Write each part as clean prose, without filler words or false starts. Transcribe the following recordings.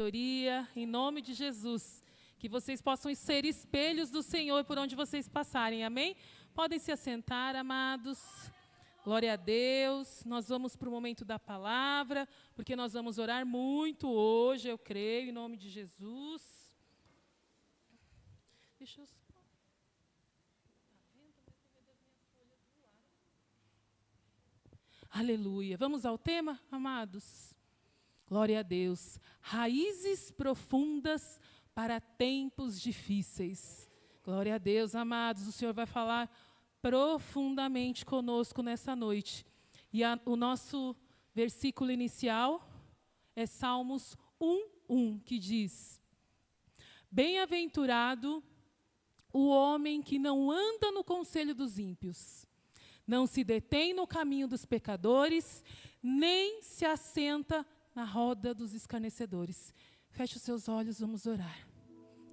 sabedoria, em nome de Jesus. Que vocês possam ser espelhos do Senhor por onde vocês passarem, amém? Podem se assentar, amados. Glória a Deus. Nós vamos para o momento da palavra, porque nós vamos orar muito hoje, eu creio, em nome de Jesus. Deixa eu... Aleluia. Vamos ao tema, amados? Glória a Deus. Raízes profundas para tempos difíceis. Glória a Deus, amados. O Senhor vai falar profundamente conosco nessa noite. E o nosso versículo inicial é Salmos 1:1, que diz: Bem-aventurado o homem que não anda no conselho dos ímpios, não se detém no caminho dos pecadores, nem se assenta na roda dos escarnecedores. Feche os seus olhos, vamos orar.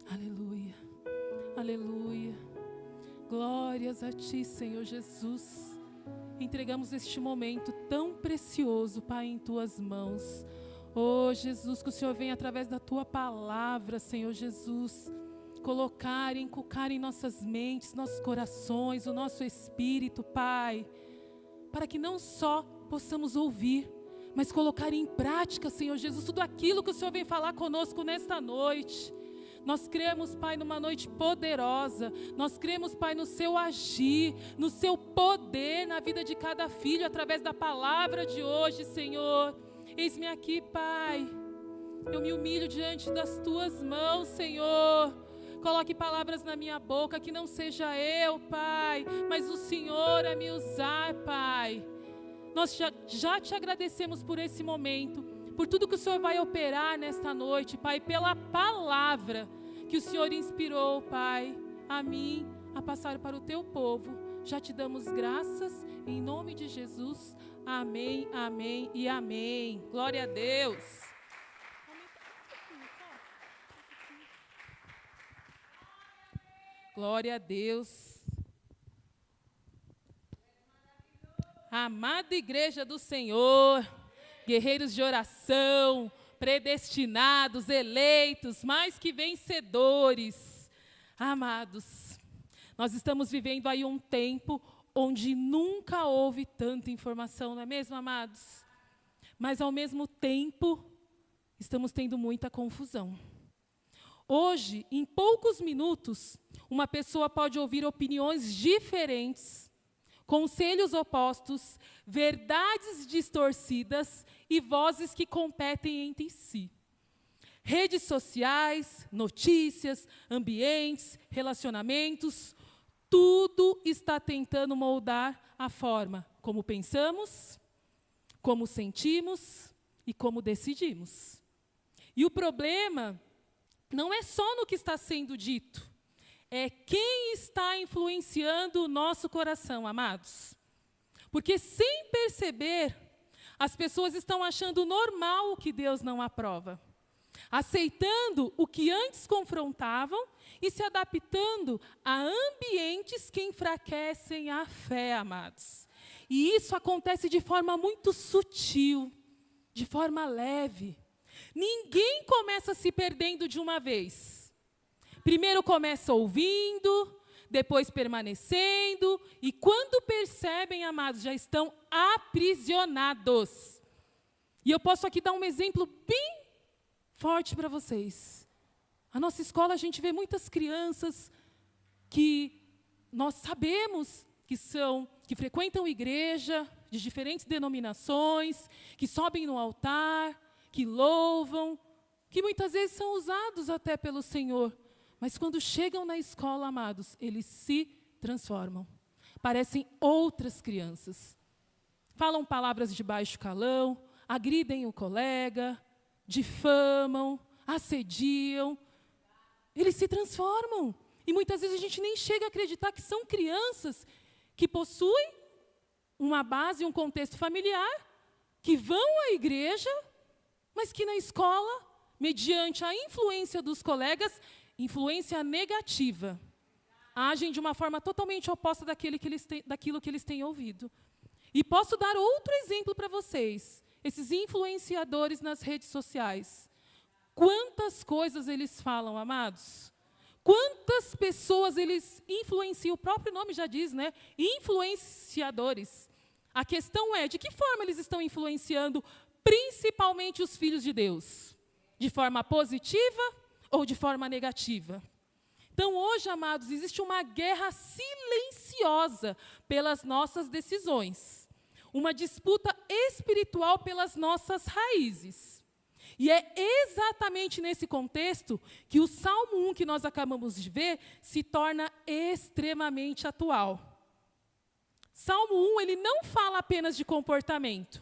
Aleluia, aleluia. Glórias a Ti, Senhor Jesus. Entregamos este momento tão precioso, Pai, em Tuas mãos. Oh, Jesus, que o Senhor venha através da Tua palavra, Senhor Jesus, colocar, inculcar em nossas mentes, nossos corações, o nosso espírito, Pai, para que não só possamos ouvir, mas colocar em prática, Senhor Jesus, tudo aquilo que o Senhor vem falar conosco nesta noite. Nós cremos, Pai, numa noite poderosa. Nós cremos, Pai, no Seu agir, no Seu poder na vida de cada filho, através da palavra de hoje, Senhor. Eis-me aqui, Pai. Eu me humilho diante das Tuas mãos, Senhor. Coloque palavras na minha boca, que não seja eu, Pai, mas o Senhor a me usar, Pai. Nós já Te agradecemos por esse momento, por tudo que o Senhor vai operar nesta noite, Pai, pela palavra que o Senhor inspirou, Pai, a mim, a passar para o Teu povo. Já Te damos graças, em nome de Jesus. Amém, amém e amém. Glória a Deus. Glória a Deus. Amada igreja do Senhor, guerreiros de oração, predestinados, eleitos, mais que vencedores. Amados, nós estamos vivendo aí um tempo onde nunca houve tanta informação, não é mesmo, amados? Mas, ao mesmo tempo, estamos tendo muita confusão. Hoje, em poucos minutos, uma pessoa pode ouvir opiniões diferentes, conselhos opostos, verdades distorcidas e vozes que competem entre si. Redes sociais, notícias, ambientes, relacionamentos, tudo está tentando moldar a forma como pensamos, como sentimos e como decidimos. E o problema não é só no que está sendo dito, é quem está influenciando o nosso coração, amados. Porque, sem perceber, as pessoas estão achando normal o que Deus não aprova, aceitando o que antes confrontavam e se adaptando a ambientes que enfraquecem a fé, amados. E isso acontece de forma muito sutil, de forma leve. Ninguém começa se perdendo de uma vez. Primeiro começa ouvindo, depois permanecendo, e quando percebem, amados, já estão aprisionados. E eu posso aqui dar um exemplo bem forte para vocês. A nossa escola, a gente vê muitas crianças que nós sabemos que frequentam igreja, de diferentes denominações, que sobem no altar, que louvam, que muitas vezes são usados até pelo Senhor. Mas quando chegam na escola, amados, eles se transformam. Parecem outras crianças. Falam palavras de baixo calão, agridem o colega, difamam, assediam. Eles se transformam. E muitas vezes a gente nem chega a acreditar que são crianças que possuem uma base, um contexto familiar, que vão à igreja, mas que na escola, mediante a influência dos colegas, influência negativa, agem de uma forma totalmente oposta daquilo que eles têm ouvido. E posso dar outro exemplo para vocês. Esses influenciadores nas redes sociais. quantas coisas eles falam, amados. Quantas pessoas eles influenciam, o próprio nome já diz, né? Influenciadores. A questão é, de que forma eles estão influenciando, principalmente os filhos de Deus? De forma positiva ou de forma negativa? Então, hoje, amados, existe uma guerra silenciosa pelas nossas decisões. Uma disputa espiritual pelas nossas raízes. E é exatamente nesse contexto que o Salmo 1 que nós acabamos de ver se torna extremamente atual. Salmo 1, ele não fala apenas de comportamento.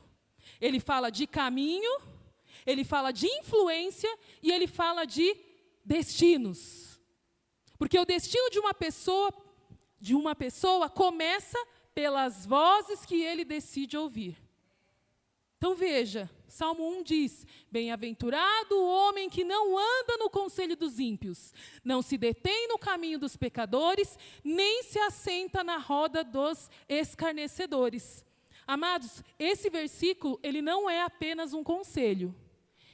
Ele fala de caminho, ele fala de influência e ele fala de destinos. Porque o destino de uma pessoa começa pelas vozes que ele decide ouvir. Então veja, Salmo 1 diz: bem-aventurado o homem que não anda no conselho dos ímpios, não se detém no caminho dos pecadores, nem se assenta na roda dos escarnecedores. Amados, esse versículo, ele não é apenas um conselho,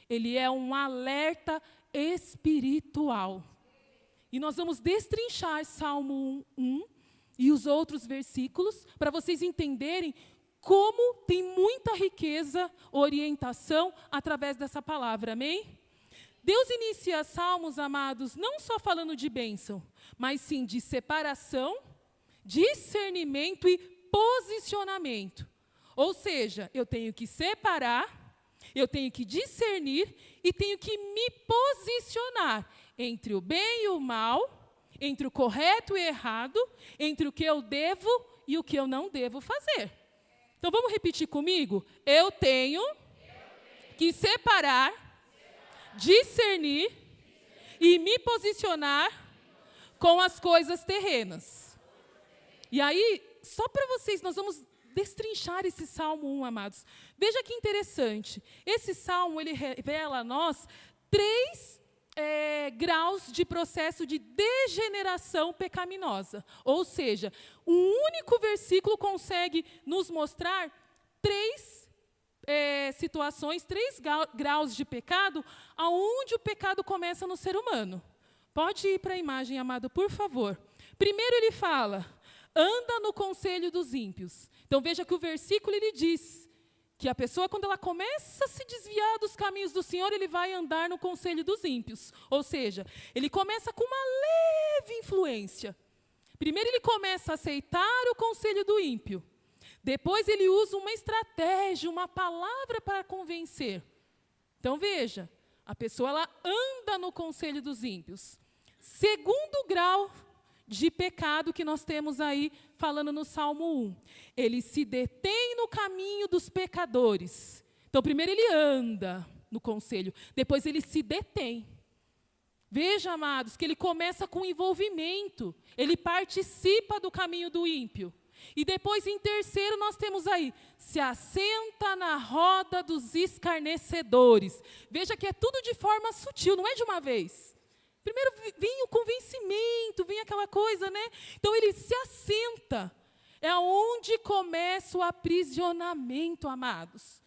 ele é um alerta espiritual. E nós vamos destrinchar Salmo 1 e os outros versículos, para vocês entenderem como tem muita riqueza, orientação, através dessa palavra, amém? Deus inicia Salmos, amados, não só falando de bênção, mas sim de separação, discernimento e posicionamento. Ou seja, eu tenho que separar, eu tenho que discernir e tenho que me posicionar entre o bem e o mal, entre o correto e o errado, entre o que eu devo e o que eu não devo fazer. Então, vamos repetir comigo? Eu tenho que separar, discernir e me posicionar com as coisas terrenas. E aí, só para vocês, nós vamos destrinchar esse Salmo 1, amados. Veja que interessante. Esse Salmo, ele revela a nós 3 graus de processo de degeneração pecaminosa. Ou seja, um único versículo consegue nos mostrar 3 situações, 3 graus de pecado, aonde o pecado começa no ser humano. Pode ir para a imagem, amado, por favor. Primeiro ele fala, anda no conselho dos ímpios. Então veja que o versículo ele diz que a pessoa, quando ela começa a se desviar dos caminhos do Senhor, ele vai andar no conselho dos ímpios. Ou seja, ele começa com uma leve influência. Primeiro ele começa a aceitar o conselho do ímpio. Depois ele usa uma estratégia, uma palavra para convencer. Então veja, a pessoa ela anda no conselho dos ímpios. Segundo grau de pecado que nós temos aí, falando no Salmo 1. Ele se detém no caminho dos pecadores. Então, primeiro ele anda no conselho, depois ele se detém. Veja, amados, que ele começa com envolvimento, ele participa do caminho do ímpio. E depois, em terceiro, nós temos aí, se assenta na roda dos escarnecedores. Veja que é tudo de forma sutil, não é de uma vez. Primeiro vem o convencimento, vem aquela coisa, né? Então ele se assenta. É onde começa o aprisionamento, amados.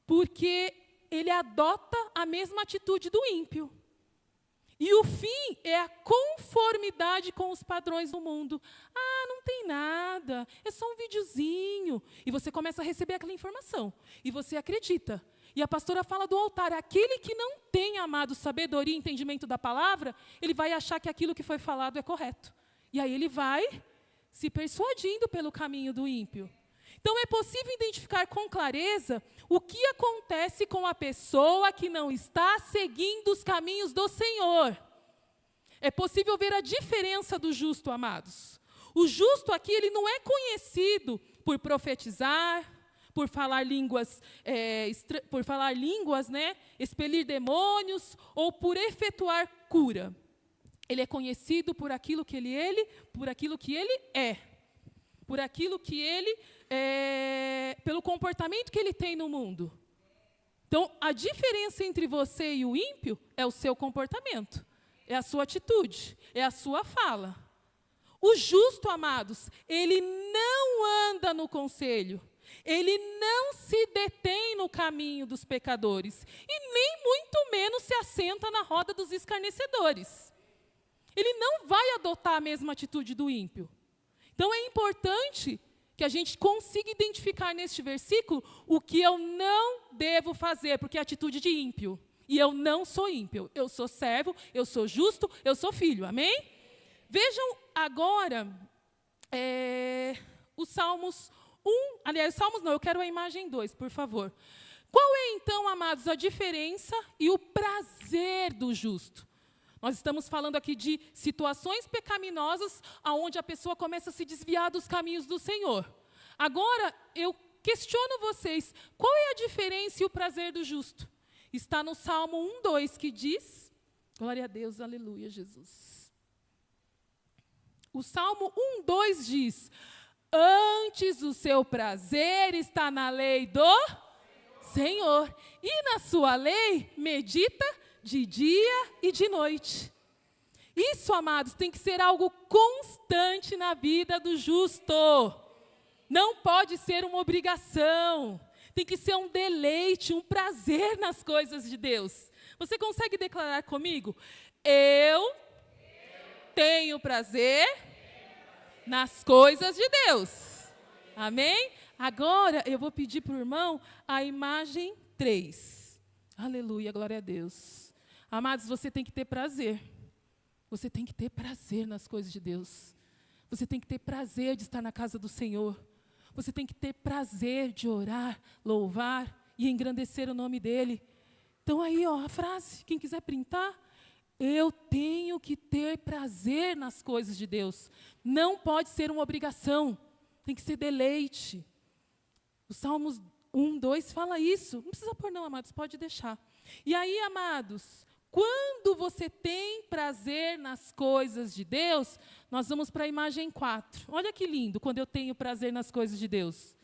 Porque ele adota a mesma atitude do ímpio. E o fim é a conformidade com os padrões do mundo. Ah, não tem nada, é só um videozinho. E você começa a receber aquela informação. E você acredita. E a pastora fala do altar, aquele que não tem, amado, sabedoria e entendimento da palavra, ele vai achar que aquilo que foi falado é correto. E aí ele vai se persuadindo pelo caminho do ímpio. Então é possível identificar com clareza o que acontece com a pessoa que não está seguindo os caminhos do Senhor. É possível ver a diferença do justo, amados. O justo aqui, ele não é conhecido por profetizar, por falar línguas, né, expelir demônios ou por efetuar cura. Ele é conhecido por aquilo que ele é, por aquilo que ele pelo comportamento que ele tem no mundo. Então, a diferença entre você e o ímpio é o seu comportamento, é a sua atitude, é a sua fala. O justo, amados, ele não anda no conselho. Ele não se detém no caminho dos pecadores e nem muito menos se assenta na roda dos escarnecedores. Ele não vai adotar a mesma atitude do ímpio. Então é importante que a gente consiga identificar neste versículo o que eu não devo fazer, porque é atitude de ímpio. E eu não sou ímpio, eu sou servo, eu sou justo, eu sou filho, amém? Vejam agora os Salmos 1, aliás, Salmos não, eu quero a imagem 2, por favor. Qual é então, amados, a diferença e o prazer do justo? Nós estamos falando aqui de situações pecaminosas onde a pessoa começa a se desviar dos caminhos do Senhor. Agora, eu questiono vocês, qual é a diferença e o prazer do justo? Está no Salmo 1:2 que diz, glória a Deus, aleluia, Jesus. O Salmo 1:2 diz, antes o seu prazer está na lei do Senhor, e na sua lei medita de dia e de noite. Isso, amados, tem que ser algo constante na vida do justo. Não pode ser uma obrigação. Tem que ser um deleite, um prazer nas coisas de Deus. Você consegue declarar comigo? Eu tenho prazer nas coisas de Deus. Amém? Agora eu vou pedir para o irmão a imagem 3. Aleluia, glória a Deus. Amados, você tem que ter prazer. Você tem que ter prazer nas coisas de Deus. Você tem que ter prazer de estar na casa do Senhor. Você tem que ter prazer de orar, louvar e engrandecer o nome dEle. Então aí, ó, a frase, quem quiser printar, eu tenho que ter prazer nas coisas de Deus. Não pode ser uma obrigação, tem que ser deleite. O Salmos 1:2 fala isso. Não precisa pôr não, amados, pode deixar. E aí, amados, quando você tem prazer nas coisas de Deus, nós vamos para a imagem 4. Olha que lindo, quando eu tenho prazer nas coisas de Deus.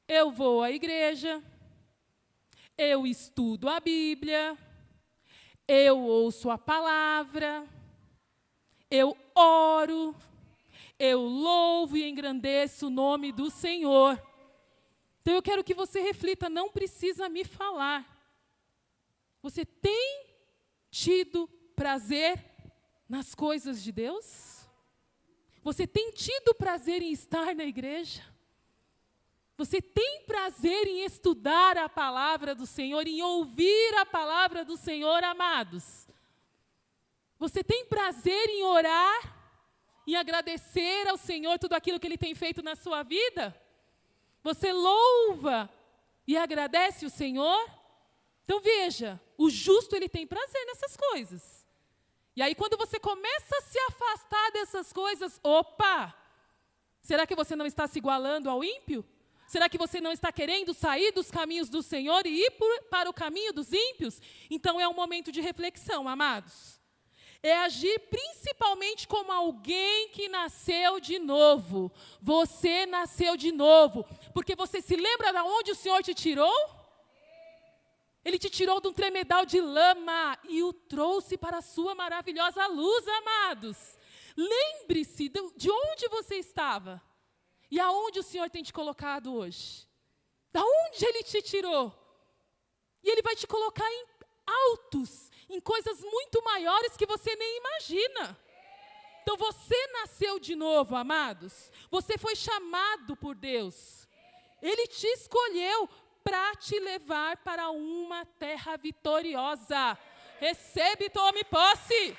Eu vou à igreja, eu estudo a Bíblia, eu ouço a palavra, eu oro, eu louvo e engrandeço o nome do Senhor. Então eu quero que você reflita, não precisa me falar. Você tem tido prazer nas coisas de Deus? Você tem tido prazer em estar na igreja? Você tem prazer em estudar a palavra do Senhor, em ouvir a palavra do Senhor, amados? Você tem prazer em orar, em agradecer ao Senhor tudo aquilo que Ele tem feito na sua vida? Você louva e agradece o Senhor? Então veja, o justo ele tem prazer nessas coisas. E aí quando você começa a se afastar dessas coisas, opa! Será que você não está se igualando ao ímpio? Será que você não está querendo sair dos caminhos do Senhor e ir para o caminho dos ímpios? Então é um momento de reflexão, amados. É agir principalmente como alguém que nasceu de novo. Você nasceu de novo. Porque você se lembra de onde o Senhor te tirou? Ele te tirou de um tremedal de lama e o trouxe para a sua maravilhosa luz, amados. Lembre-se de onde você estava e aonde o Senhor tem te colocado hoje. Da onde Ele te tirou. E Ele vai te colocar em altos, em coisas muito maiores que você nem imagina. Então você nasceu de novo, amados. Você foi chamado por Deus. Ele te escolheu para te levar para uma terra vitoriosa. Recebe e tome posse.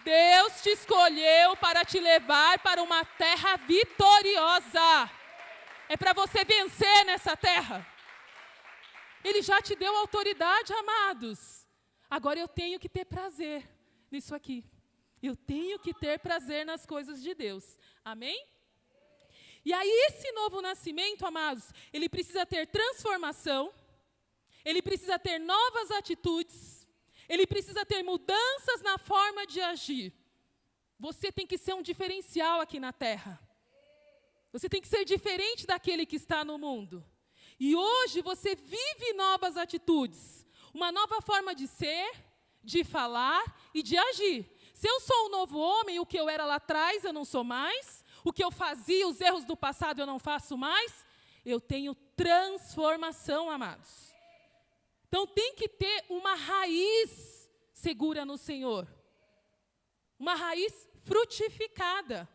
Deus te escolheu para te levar para uma terra vitoriosa. É para você vencer nessa terra. Ele já te deu autoridade, amados. Agora eu tenho que ter prazer nisso aqui. Eu tenho que ter prazer nas coisas de Deus. Amém? E aí esse novo nascimento, amados, ele precisa ter transformação, ele precisa ter novas atitudes, ele precisa ter mudanças na forma de agir. Você tem que ser um diferencial aqui na terra. Você tem que ser diferente daquele que está no mundo. E hoje você vive novas atitudes, uma nova forma de ser, de falar e de agir. Se eu sou um novo homem, o que eu era lá atrás eu não sou mais. O que eu fazia, os erros do passado eu não faço mais. eu tenho transformação, amados. Então tem que ter uma raiz segura no Senhor. Uma raiz frutificada.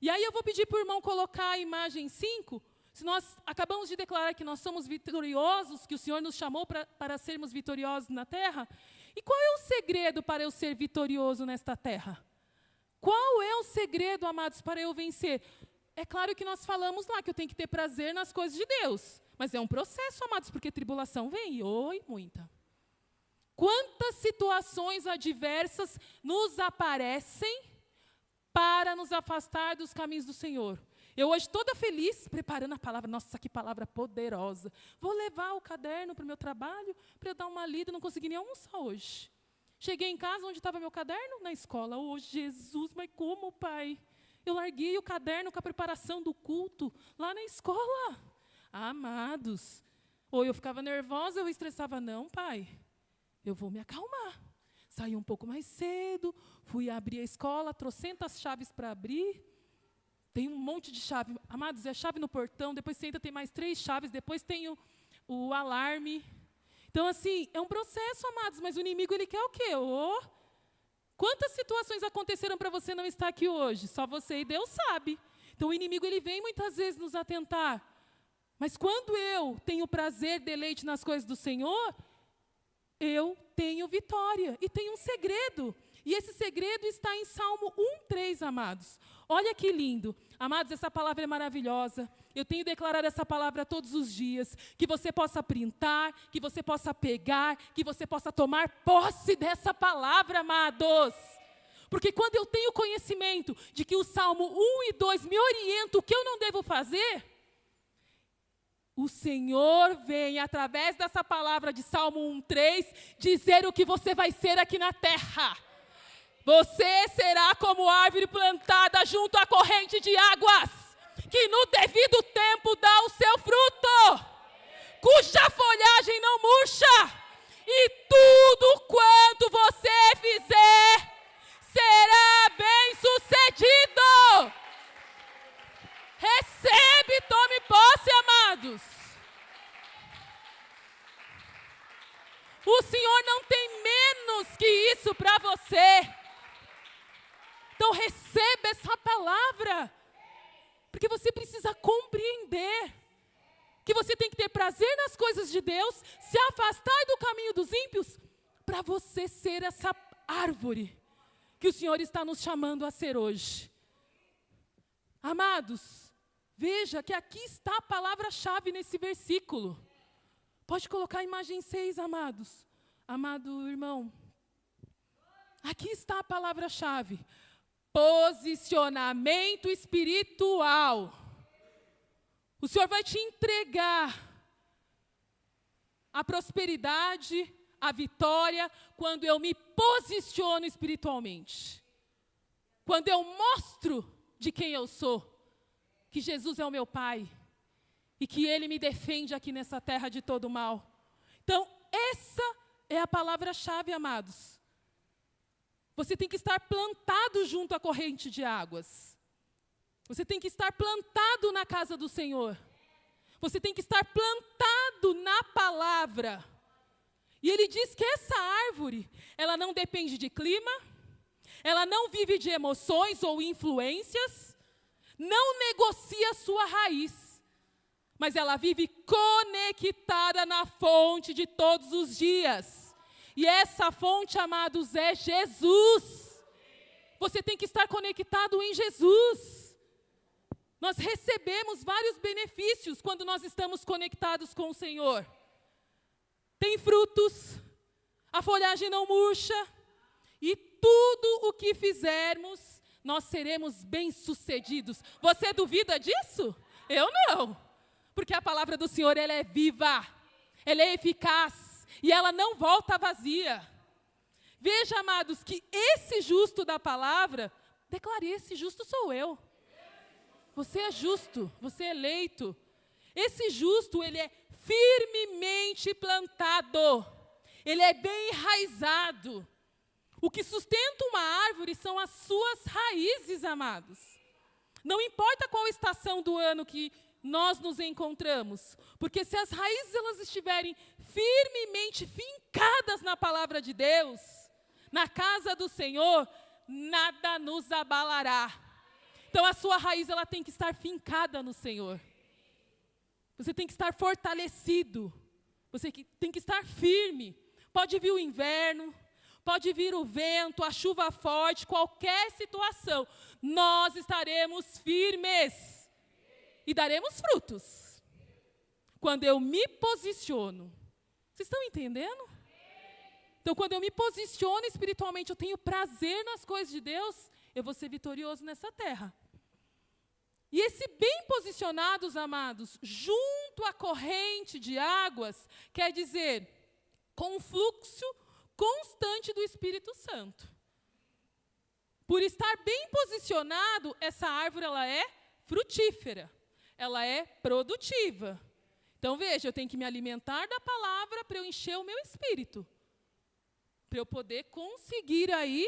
E aí eu vou pedir para o irmão colocar a imagem 5. Se nós acabamos de declarar que nós somos vitoriosos, que o Senhor nos chamou para sermos vitoriosos na terra. E qual é o segredo para eu ser vitorioso nesta terra? Qual é o segredo, amados, para eu vencer? É claro que nós falamos lá que eu tenho que ter prazer nas coisas de Deus. Mas é um processo, amados, porque tribulação vem, muita. Quantas situações adversas nos aparecem para nos afastar dos caminhos do Senhor? Eu hoje toda feliz, preparando a palavra. Nossa, que palavra poderosa. Vou levar o caderno para o meu trabalho, para eu dar uma lida, não consegui nem almoçar hoje. Cheguei em casa, onde estava meu caderno? Na escola. Oh, Jesus, mas como, pai? Eu larguei o caderno com a preparação do culto lá na escola. Amados, ou eu ficava nervosa, eu estressava. Não, pai, eu vou me acalmar. Saí um pouco mais cedo, fui abrir a escola, trocentas chaves para abrir. Tem um monte de chave. Amados, é a chave no portão, depois você entra, tem mais 3 chaves, depois tem o alarme. Então, assim, é um processo, amados, mas o inimigo, ele quer o quê? Quantas situações aconteceram para você não estar aqui hoje? Só você e Deus sabe. Então, o inimigo, ele vem muitas vezes nos atentar. Mas quando eu tenho prazer, deleite nas coisas do Senhor, eu tenho vitória. E tem um segredo. E esse segredo está em Salmo 1:3, amados. Olha que lindo. Amados, essa palavra é maravilhosa. Eu tenho declarado essa palavra todos os dias. Que você possa printar, que você possa pegar, que você possa tomar posse dessa palavra, amados. Porque quando eu tenho conhecimento de que o Salmo 1 e 2 me orientam o que eu não devo fazer, o Senhor vem, através dessa palavra de Salmo 1:3, dizer o que você vai ser aqui na terra. Você será como árvore plantada junto à corrente de águas, que no devido tempo dá o seu fruto, cuja folhagem não murcha, e tudo quanto você fizer será bem sucedido. Recebe, tome posse, amados. O Senhor não tem menos que isso para você. Então receba essa palavra, porque você precisa compreender que você tem que ter prazer nas coisas de Deus, se afastar do caminho dos ímpios, para você ser essa árvore que o Senhor está nos chamando a ser hoje. Amados, veja que aqui está a palavra-chave nesse versículo. Pode colocar a imagem 6, amados. Amado irmão, aqui está a palavra-chave. Posicionamento espiritual. O Senhor vai te entregar a prosperidade, a vitória, quando eu me posiciono espiritualmente. Quando eu mostro de quem eu sou, que Jesus é o meu Pai, e que Ele me defende aqui nessa terra de todo mal. Então, essa é a palavra-chave, amados. Você tem que estar plantado junto à corrente de águas. Você tem que estar plantado na casa do Senhor. Você tem que estar plantado na palavra. E Ele diz que essa árvore, ela não depende de clima, ela não vive de emoções ou influências, não negocia a sua raiz, mas ela vive conectada na fonte de todos os dias. E essa fonte, amados, é Jesus. Você tem que estar conectado em Jesus. Nós recebemos vários benefícios quando nós estamos conectados com o Senhor. Tem frutos, a folhagem não murcha, e tudo o que fizermos, nós seremos bem-sucedidos. Você duvida disso? Eu não. Porque a palavra do Senhor, ela é viva, ela é eficaz. E ela não volta vazia. Veja, amados, que esse justo da palavra, declare, esse justo sou eu. Você é justo, você é eleito. Esse justo, ele é firmemente plantado. Ele é bem enraizado. O que sustenta uma árvore são as suas raízes, amados. Não importa qual estação do ano que nós nos encontramos. Porque se as raízes elas estiverem firmemente fincadas na palavra de Deus, na casa do Senhor, nada nos abalará. Então a sua raiz ela tem que estar fincada no Senhor. Você tem que estar fortalecido. Você tem que estar firme. Pode vir o inverno, pode vir o vento, a chuva forte, qualquer situação. Nós estaremos firmes e daremos frutos. Quando eu me posiciono. Vocês estão entendendo? Então, quando eu me posiciono espiritualmente, eu tenho prazer nas coisas de Deus, eu vou ser vitorioso nessa terra. E esse bem posicionados, amados, junto à corrente de águas, quer dizer, com um fluxo constante do Espírito Santo. Por estar bem posicionado, essa árvore ela é frutífera, ela é produtiva. Então, veja, eu tenho que me alimentar da palavra para eu encher o meu espírito, para eu poder conseguir aí,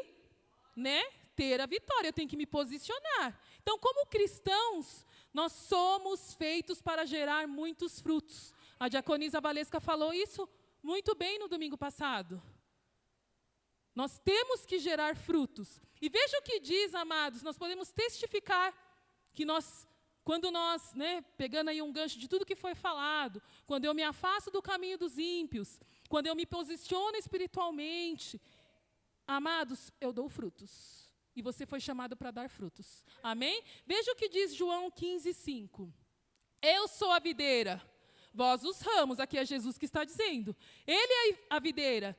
ter a vitória. Eu tenho que me posicionar. Então, como cristãos, nós somos feitos para gerar muitos frutos. A diaconisa Valesca falou isso muito bem no domingo passado. Nós temos que gerar frutos. E veja o que diz, amados, nós podemos testificar que quando nós, pegando aí um gancho de tudo que foi falado, quando eu me afasto do caminho dos ímpios, quando eu me posiciono espiritualmente, amados, eu dou frutos. E você foi chamado para dar frutos. Amém? Veja o que diz João 15:5. Eu sou a videira, vós os ramos. Aqui é Jesus que está dizendo. Ele é a videira.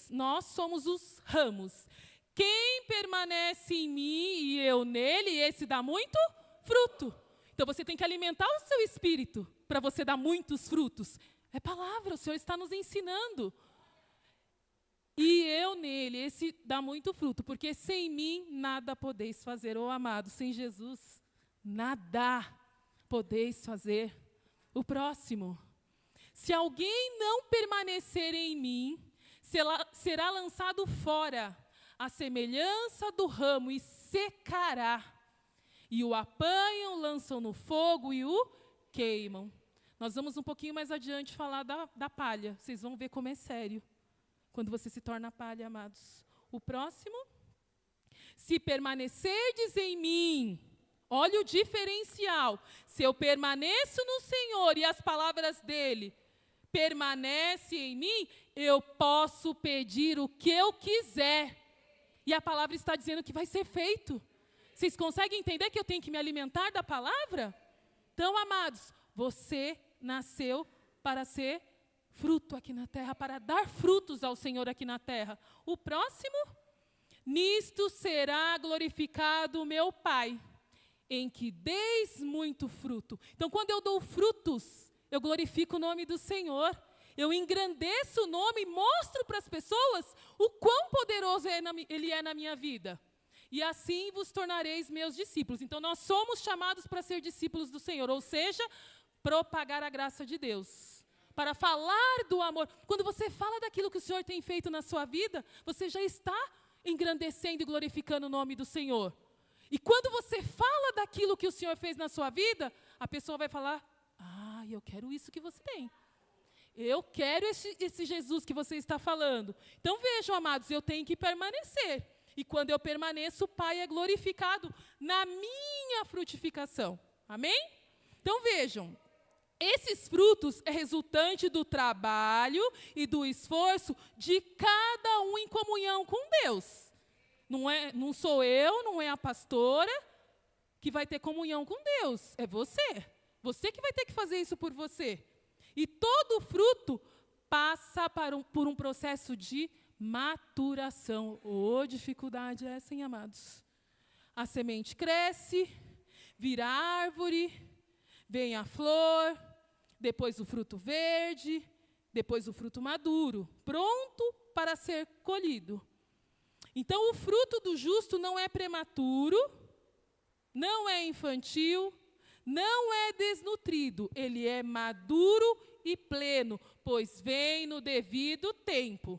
Nós somos os ramos. Quem permanece em mim e eu nele, esse dá muito fruto. Então você tem que alimentar o seu espírito para você dar muitos frutos. É palavra, o Senhor está nos ensinando. E eu nele, esse dá muito fruto, porque sem mim nada podeis fazer. Ô amado, sem Jesus, nada podeis fazer. O próximo. Se alguém não permanecer em mim, será lançado fora, à semelhança do ramo, e secará. E o apanham, lançam no fogo e o queimam. Nós vamos um pouquinho mais adiante falar da palha. Vocês vão ver como é sério. Quando você se torna palha, amados. O próximo. Se permanecerdes em mim, olha o diferencial. Se eu permaneço no Senhor e as palavras dele permanecem em mim, eu posso pedir o que eu quiser. E a palavra está dizendo que vai ser feito. Vocês conseguem entender que eu tenho que me alimentar da palavra? Então, amados, você nasceu para ser fruto aqui na terra, para dar frutos ao Senhor aqui na terra. O próximo, nisto será glorificado o meu Pai, em que deis muito fruto. Então, quando eu dou frutos, eu glorifico o nome do Senhor. Eu engrandeço o nome e mostro para as pessoas o quão poderoso Ele é na minha vida. E assim vos tornareis meus discípulos. Então, nós somos chamados para ser discípulos do Senhor, ou seja, propagar a graça de Deus. Para falar do amor. Quando você fala daquilo que o Senhor tem feito na sua vida, você já está engrandecendo e glorificando o nome do Senhor. E quando você fala daquilo que o Senhor fez na sua vida, a pessoa vai falar, eu quero isso que você tem. Eu quero esse Jesus que você está falando. Então vejam, amados, eu tenho que permanecer. E quando eu permaneço, o Pai é glorificado na minha frutificação. Amém? Então vejam. Esses frutos é resultante do trabalho e do esforço de cada um em comunhão com Deus. Não sou eu, não é a pastora que vai ter comunhão com Deus. É você. Você que vai ter que fazer isso por você. E todo fruto passa por um processo de maturação. Dificuldade é essa, hein, amados? A semente cresce, vira árvore, vem a flor, depois o fruto verde, depois o fruto maduro, pronto para ser colhido. Então, o fruto do justo não é prematuro, não é infantil, não é desnutrido, ele é maduro e pleno, pois vem no devido tempo.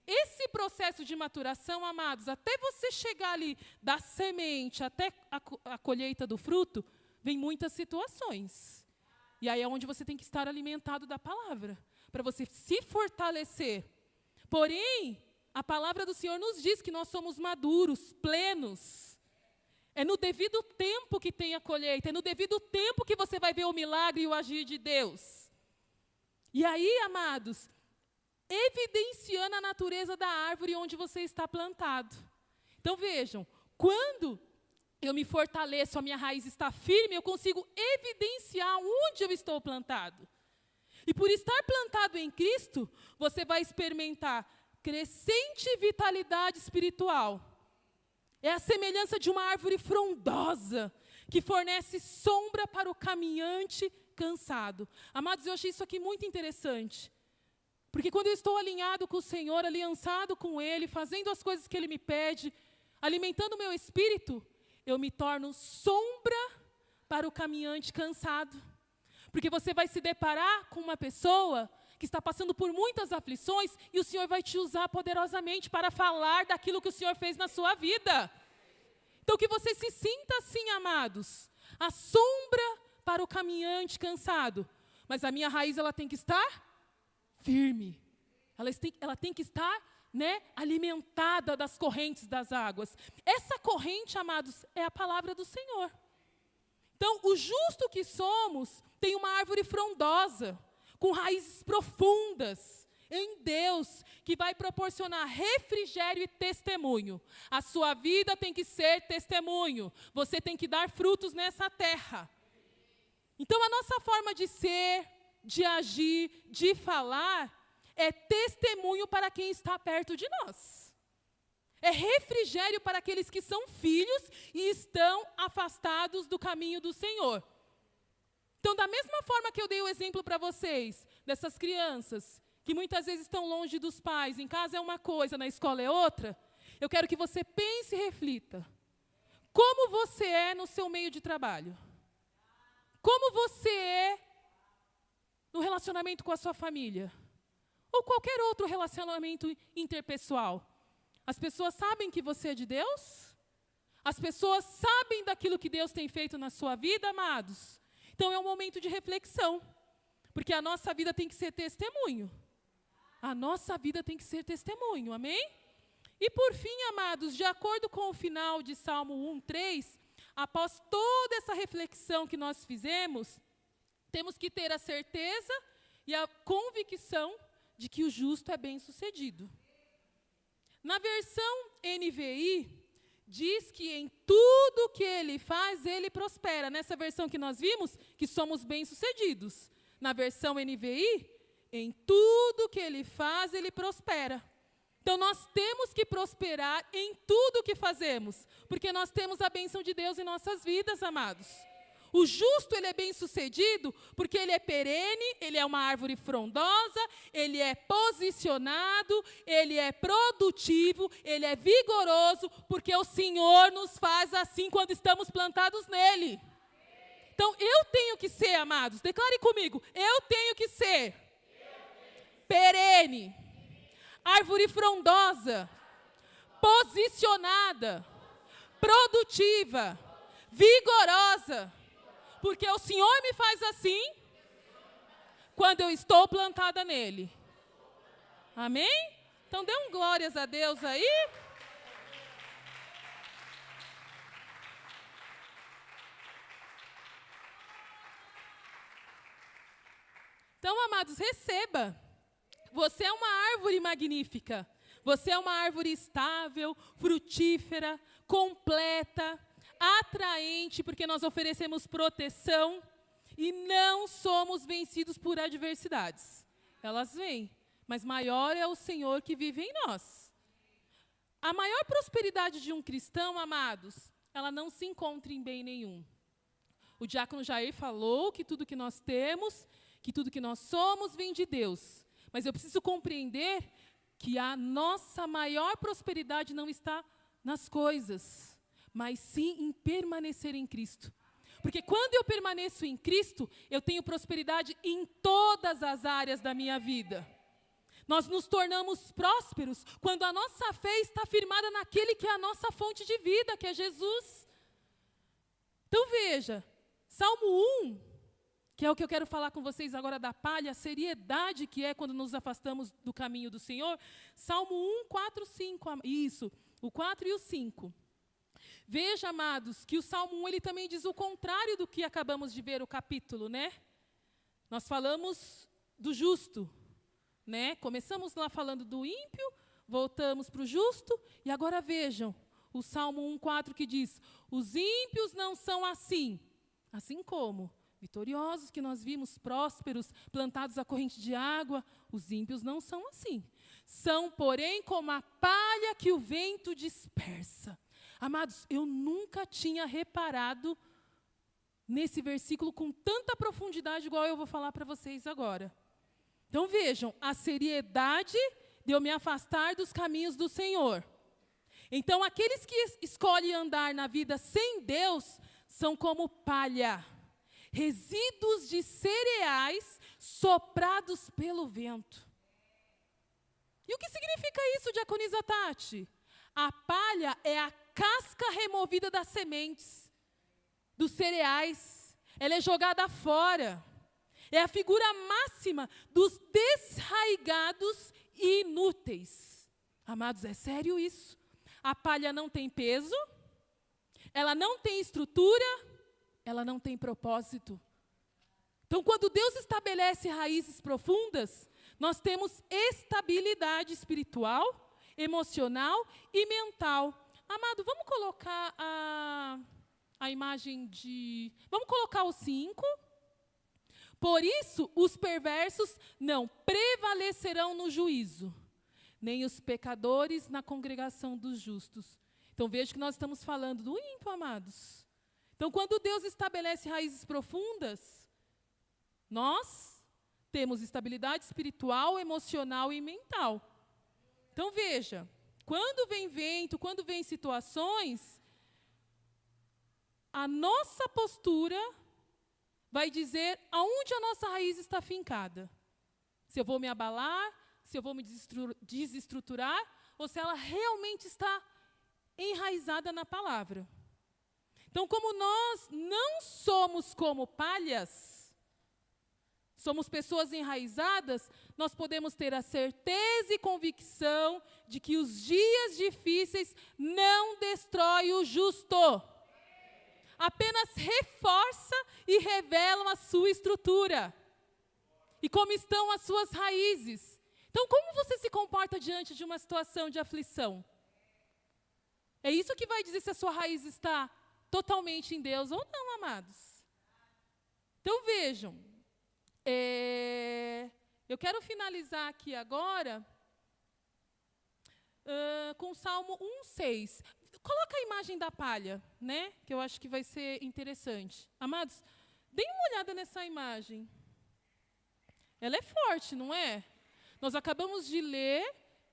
Esse processo de maturação, amados, até você chegar ali da semente até a colheita do fruto, vem muitas situações. E aí é onde você tem que estar alimentado da palavra, para você se fortalecer. Porém, a palavra do Senhor nos diz que nós somos maduros, plenos. É no devido tempo que tem a colheita, é no devido tempo que você vai ver o milagre e o agir de Deus. E aí, amados, evidenciando a natureza da árvore onde você está plantado. Então vejam, quando eu me fortaleço, a minha raiz está firme, eu consigo evidenciar onde eu estou plantado. E por estar plantado em Cristo, você vai experimentar crescente vitalidade espiritual. É a semelhança de uma árvore frondosa, que fornece sombra para o caminhante cansado. Amados, eu achei isso aqui muito interessante. Porque quando eu estou alinhado com o Senhor, aliançado com Ele, fazendo as coisas que Ele me pede, alimentando o meu espírito, eu me torno sombra para o caminhante cansado. Porque você vai se deparar com uma pessoa que está passando por muitas aflições e o Senhor vai te usar poderosamente para falar daquilo que o Senhor fez na sua vida. Então que você se sinta assim, amados, a sombra para o caminhante cansado. Mas a minha raiz, ela tem que estar firme. Ela tem que estar, alimentada das correntes das águas. Essa corrente, amados, é a palavra do Senhor. Então, o justo que somos tem uma árvore frondosa, com raízes profundas em Deus, que vai proporcionar refrigério e testemunho. A sua vida tem que ser testemunho. Você tem que dar frutos nessa terra. Então, a nossa forma de ser, de agir, de falar, é testemunho para quem está perto de nós. É refrigério para aqueles que são filhos e estão afastados do caminho do Senhor. Então, da mesma forma que eu dei o exemplo para vocês, dessas crianças, que muitas vezes estão longe dos pais, em casa é uma coisa, na escola é outra, eu quero que você pense e reflita. Como você é no seu meio de trabalho? Como você é no relacionamento com a sua família? Ou qualquer outro relacionamento interpessoal? As pessoas sabem que você é de Deus? As pessoas sabem daquilo que Deus tem feito na sua vida, amados? Então é um momento de reflexão, porque a nossa vida tem que ser testemunho. A nossa vida tem que ser testemunho, amém? E por fim, amados, de acordo com o final de Salmo 1:3, após toda essa reflexão que nós fizemos, temos que ter a certeza e a convicção de que o justo é bem-sucedido. Na versão NVI, diz que em tudo que ele faz, ele prospera. Nessa versão que nós vimos, que somos bem-sucedidos. Na versão NVI, em tudo que ele faz, ele prospera. Então, nós temos que prosperar em tudo que fazemos, porque nós temos a bênção de Deus em nossas vidas, amados. O justo, ele é bem-sucedido porque ele é perene, ele é uma árvore frondosa, ele é posicionado, ele é produtivo, ele é vigoroso, porque o Senhor nos faz assim quando estamos plantados nele. Então, eu tenho que ser, amados, declare comigo, eu tenho que ser perene, árvore frondosa, posicionada, produtiva, vigorosa, porque o Senhor me faz assim quando eu estou plantada nele. Amém? Então dê um glórias a Deus aí. Então, amados, receba. Você é uma árvore magnífica. Você é uma árvore estável, frutífera, completa, atraente, porque nós oferecemos proteção e não somos vencidos por adversidades. Elas vêm, mas maior é o Senhor que vive em nós. A maior prosperidade de um cristão, amados, ela não se encontra em bem nenhum. O diácono Jair falou que tudo que nós temos, que tudo que nós somos, vem de Deus. Mas eu preciso compreender que a nossa maior prosperidade não está nas coisas, mas sim em permanecer em Cristo. Porque quando eu permaneço em Cristo, eu tenho prosperidade em todas as áreas da minha vida. Nós nos tornamos prósperos quando a nossa fé está firmada naquele que é a nossa fonte de vida, que é Jesus. Então veja, Salmo 1, que é o que eu quero falar com vocês agora da palha, a seriedade que é quando nos afastamos do caminho do Senhor. Salmo 1, 4, 5, isso, o 4 e o 5. Veja, amados, que o Salmo 1, ele também diz o contrário do que acabamos de ver o capítulo, né? Nós falamos do justo, né? Começamos lá falando do ímpio, voltamos para o justo, e agora vejam, o Salmo 1, 4 que diz, os ímpios não são assim como vitoriosos que nós vimos, prósperos, plantados à corrente de água, os ímpios não são assim. São, porém, como a palha que o vento dispersa. Amados, eu nunca tinha reparado nesse versículo com tanta profundidade, igual eu vou falar para vocês agora. Então vejam, a seriedade de eu me afastar dos caminhos do Senhor. Então, aqueles que escolhem andar na vida sem Deus, são como palha. Resíduos de cereais soprados pelo vento. E o que significa isso, diaconisa Tati? A palha é a casca removida das sementes, dos cereais. Ela é jogada fora. É a figura máxima dos desraigados e inúteis. Amados, é sério isso. A palha não tem peso, ela não tem estrutura, ela não tem propósito. Então, quando Deus estabelece raízes profundas, nós temos estabilidade espiritual, emocional e mental. Amado, vamos colocar a imagem de... Vamos colocar o 5. Por isso, os perversos não prevalecerão no juízo, nem os pecadores na congregação dos justos. Então, veja que nós estamos falando do ímpio, amados. Então, quando Deus estabelece raízes profundas, nós temos estabilidade espiritual, emocional e mental. Então, veja, quando vem vento, quando vem situações, a nossa postura vai dizer aonde a nossa raiz está fincada. Se eu vou me abalar, se eu vou me desestruturar, ou se ela realmente está enraizada na palavra. Então, como nós não somos como palhas, somos pessoas enraizadas, nós podemos ter a certeza e convicção de que os dias difíceis não destroem o justo. Apenas reforça e revelam a sua estrutura. E como estão as suas raízes. Então, como você se comporta diante de uma situação de aflição? É isso que vai dizer se a sua raiz está totalmente em Deus ou não, amados. Então, vejam. Eu quero finalizar aqui agora com o Salmo 1,6. Coloca a imagem da palha, né? Que eu acho que vai ser interessante. Amados, deem uma olhada nessa imagem. Ela é forte, não é? Nós acabamos de ler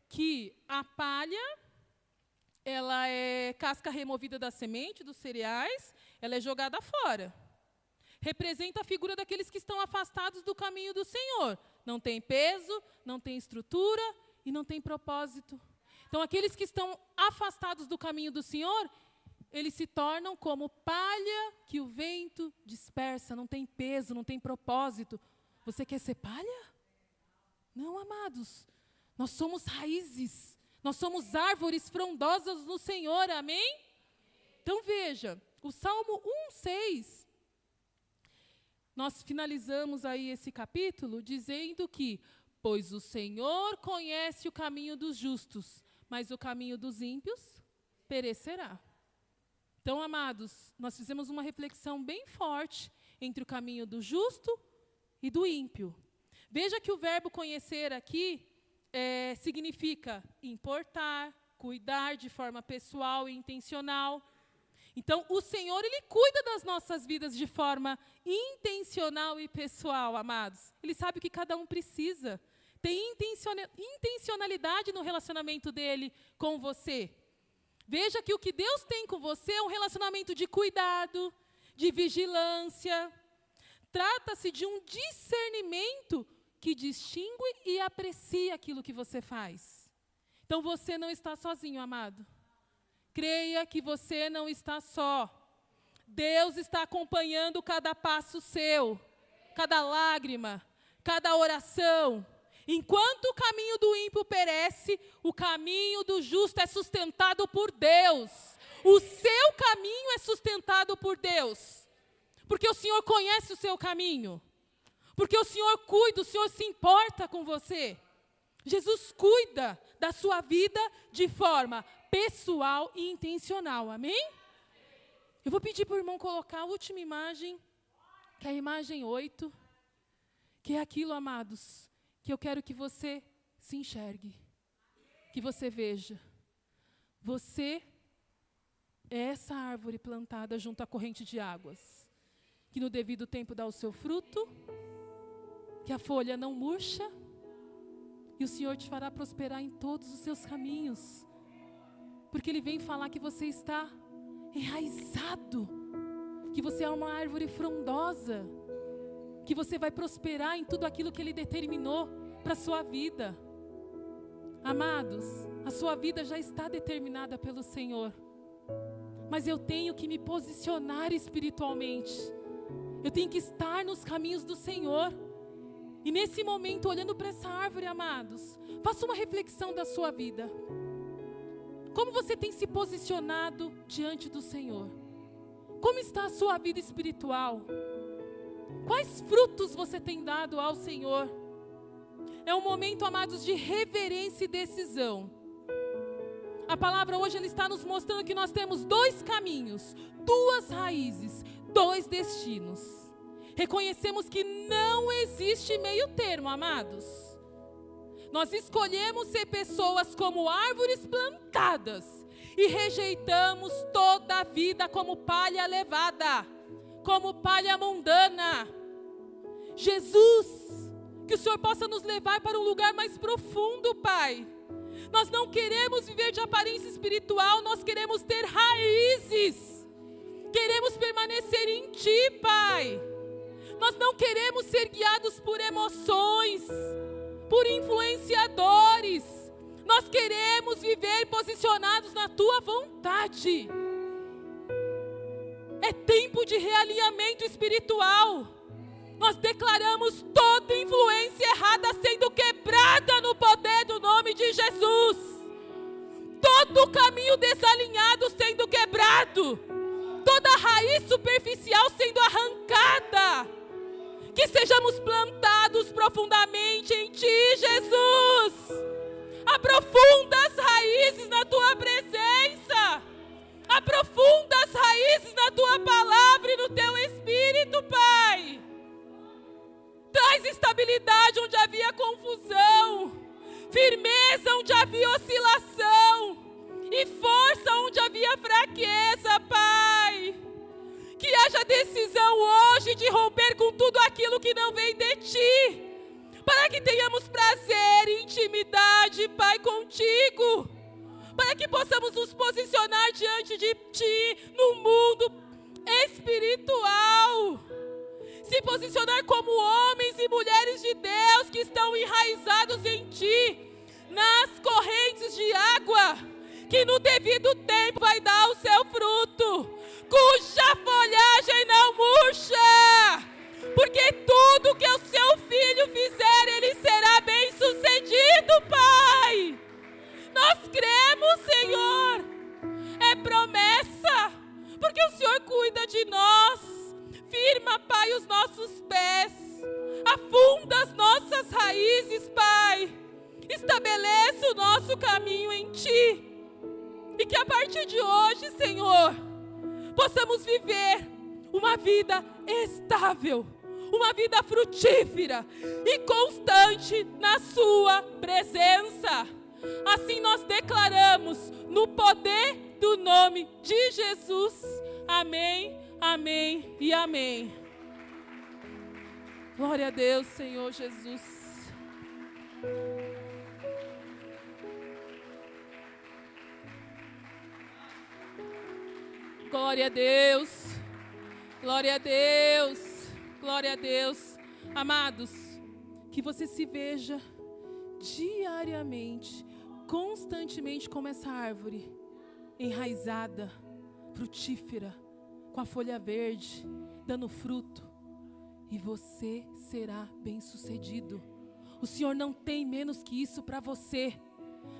que a palha, ela é casca removida da semente, dos cereais, ela é jogada fora. Representa a figura daqueles que estão afastados do caminho do Senhor. Não tem peso, não tem estrutura e não tem propósito. Então, aqueles que estão afastados do caminho do Senhor, eles se tornam como palha que o vento dispersa, não tem peso, não tem propósito. Você quer ser palha? Não, amados. Nós somos raízes. Nós somos árvores frondosas no Senhor, amém? Então, veja, o Salmo 1,6, nós finalizamos aí esse capítulo dizendo que, pois o Senhor conhece o caminho dos justos, mas o caminho dos ímpios perecerá. Então, amados, nós fizemos uma reflexão bem forte entre o caminho do justo e do ímpio. Veja que o verbo conhecer aqui significa importar, cuidar de forma pessoal e intencional. Então, o Senhor, Ele cuida das nossas vidas de forma intencional e pessoal, amados. Ele sabe o que cada um precisa. Tem intencionalidade no relacionamento dEle com você. Veja que o que Deus tem com você é um relacionamento de cuidado, de vigilância. Trata-se de um discernimento que distingue e aprecia aquilo que você faz. Então, você não está sozinho, amado. Creia que você não está só. Deus está acompanhando cada passo seu, cada lágrima, cada oração. Enquanto o caminho do ímpio perece, o caminho do justo é sustentado por Deus. O seu caminho é sustentado por Deus. Porque o Senhor conhece o seu caminho. Porque o Senhor cuida, o Senhor se importa com você. Jesus cuida da sua vida de forma pessoal e intencional. Amém? Eu vou pedir para o irmão colocar a última imagem, que é a imagem 8, que é aquilo, amados, que eu quero que você se enxergue, que você veja. Você é essa árvore plantada junto à corrente de águas, que no devido tempo dá o seu fruto, que a folha não murcha, e o Senhor te fará prosperar em todos os seus caminhos, porque Ele vem falar que você está enraizado, que você é uma árvore frondosa, que você vai prosperar em tudo aquilo que Ele determinou para a sua vida. Amados, a sua vida já está determinada pelo Senhor, mas eu tenho que me posicionar espiritualmente, eu tenho que estar nos caminhos do Senhor. E nesse momento, olhando para essa árvore, amados, faça uma reflexão da sua vida. Como você tem se posicionado diante do Senhor? Como está a sua vida espiritual? Quais frutos você tem dado ao Senhor? É um momento, amados, de reverência e decisão. A palavra hoje ela está nos mostrando que nós temos 2 caminhos, 2 raízes, 2 destinos. Reconhecemos que não existe meio termo, amados. Nós escolhemos ser pessoas como árvores plantadas e rejeitamos toda a vida como palha levada, como palha mundana. Jesus, que o Senhor possa nos levar para um lugar mais profundo, Pai. Nós não queremos viver de aparência espiritual, nós queremos ter raízes. Queremos permanecer em Ti, Pai. Nós não queremos ser guiados por emoções, por influenciadores. Nós queremos viver posicionados na Tua vontade. É tempo de realinhamento espiritual. Nós declaramos toda influência errada sendo quebrada no poder do nome de Jesus. Todo caminho desalinhado sendo quebrado. Toda raiz superficial sendo arrancada. Que sejamos plantados profundamente em Ti, Jesus. Aprofunda as raízes na Tua presença. Aprofunda as raízes na Tua palavra e no Teu Espírito, Pai. Traz estabilidade onde havia confusão. Firmeza onde havia oscilação. E força onde havia fraqueza, Pai. Que haja decisão hoje de romper com tudo aquilo que não vem de Ti. Para que tenhamos prazer e intimidade, Pai, contigo. Para que possamos nos posicionar diante de Ti no mundo espiritual. Se posicionar como homens e mulheres de Deus que estão enraizados em Ti. Nas correntes de água. Que no devido tempo vai dar o seu fruto. Cuja folhagem não murcha. Porque tudo que o Seu Filho fizer, Ele será bem sucedido, Pai. Nós cremos, Senhor. É promessa. Porque o Senhor cuida de nós. Firma, Pai, os nossos pés. Afunda as nossas raízes, Pai. Estabeleça o nosso caminho em Ti. E que a partir de hoje, Senhor, possamos viver uma vida estável, uma vida frutífera e constante na Sua presença. Assim nós declaramos no poder do nome de Jesus. Amém, amém e amém. Glória a Deus, Senhor Jesus. Glória a Deus, glória a Deus, glória a Deus. Amados, que você se veja diariamente, constantemente como essa árvore, enraizada, frutífera, com a folha verde, dando fruto. E você será bem-sucedido. O Senhor não tem menos que isso para você.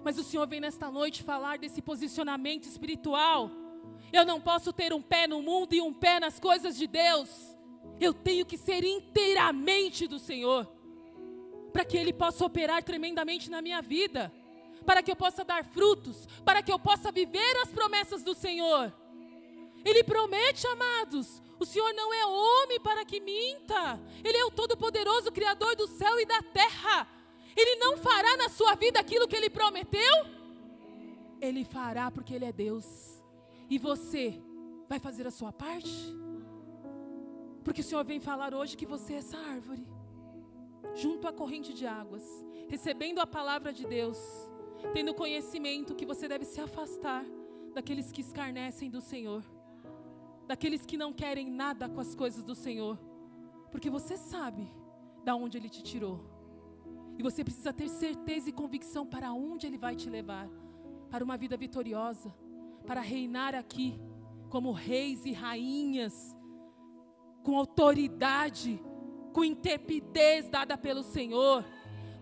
Mas o Senhor vem nesta noite falar desse posicionamento espiritual. Eu não posso ter um pé no mundo e um pé nas coisas de Deus. Eu tenho que ser inteiramente do Senhor, para que Ele possa operar tremendamente na minha vida, para que eu possa dar frutos, para que eu possa viver as promessas do Senhor. Ele promete, amados, o Senhor não é homem para que minta. Ele é o Todo-Poderoso, Criador do céu e da terra. Ele não fará na sua vida aquilo que Ele prometeu? Ele fará porque Ele é Deus. E você vai fazer a sua parte? Porque o Senhor vem falar hoje que você é essa árvore, junto à corrente de águas, recebendo a palavra de Deus, tendo conhecimento que você deve se afastar daqueles que escarnecem do Senhor, daqueles que não querem nada com as coisas do Senhor, porque você sabe da onde Ele te tirou, e você precisa ter certeza e convicção para onde Ele vai te levar, para uma vida vitoriosa, para reinar aqui como reis e rainhas, com autoridade, com intrepidez dada pelo Senhor.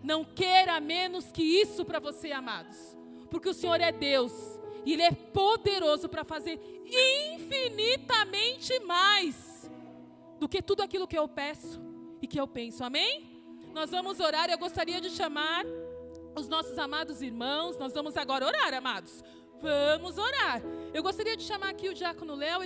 Não queira menos que isso para você, amados, porque o Senhor é Deus, e Ele é poderoso para fazer infinitamente mais do que tudo aquilo que eu peço e que eu penso, amém? Nós vamos orar. Eu gostaria de chamar os nossos amados irmãos. Nós vamos agora orar, amados. Vamos orar. Eu gostaria de chamar aqui o diácono Léo.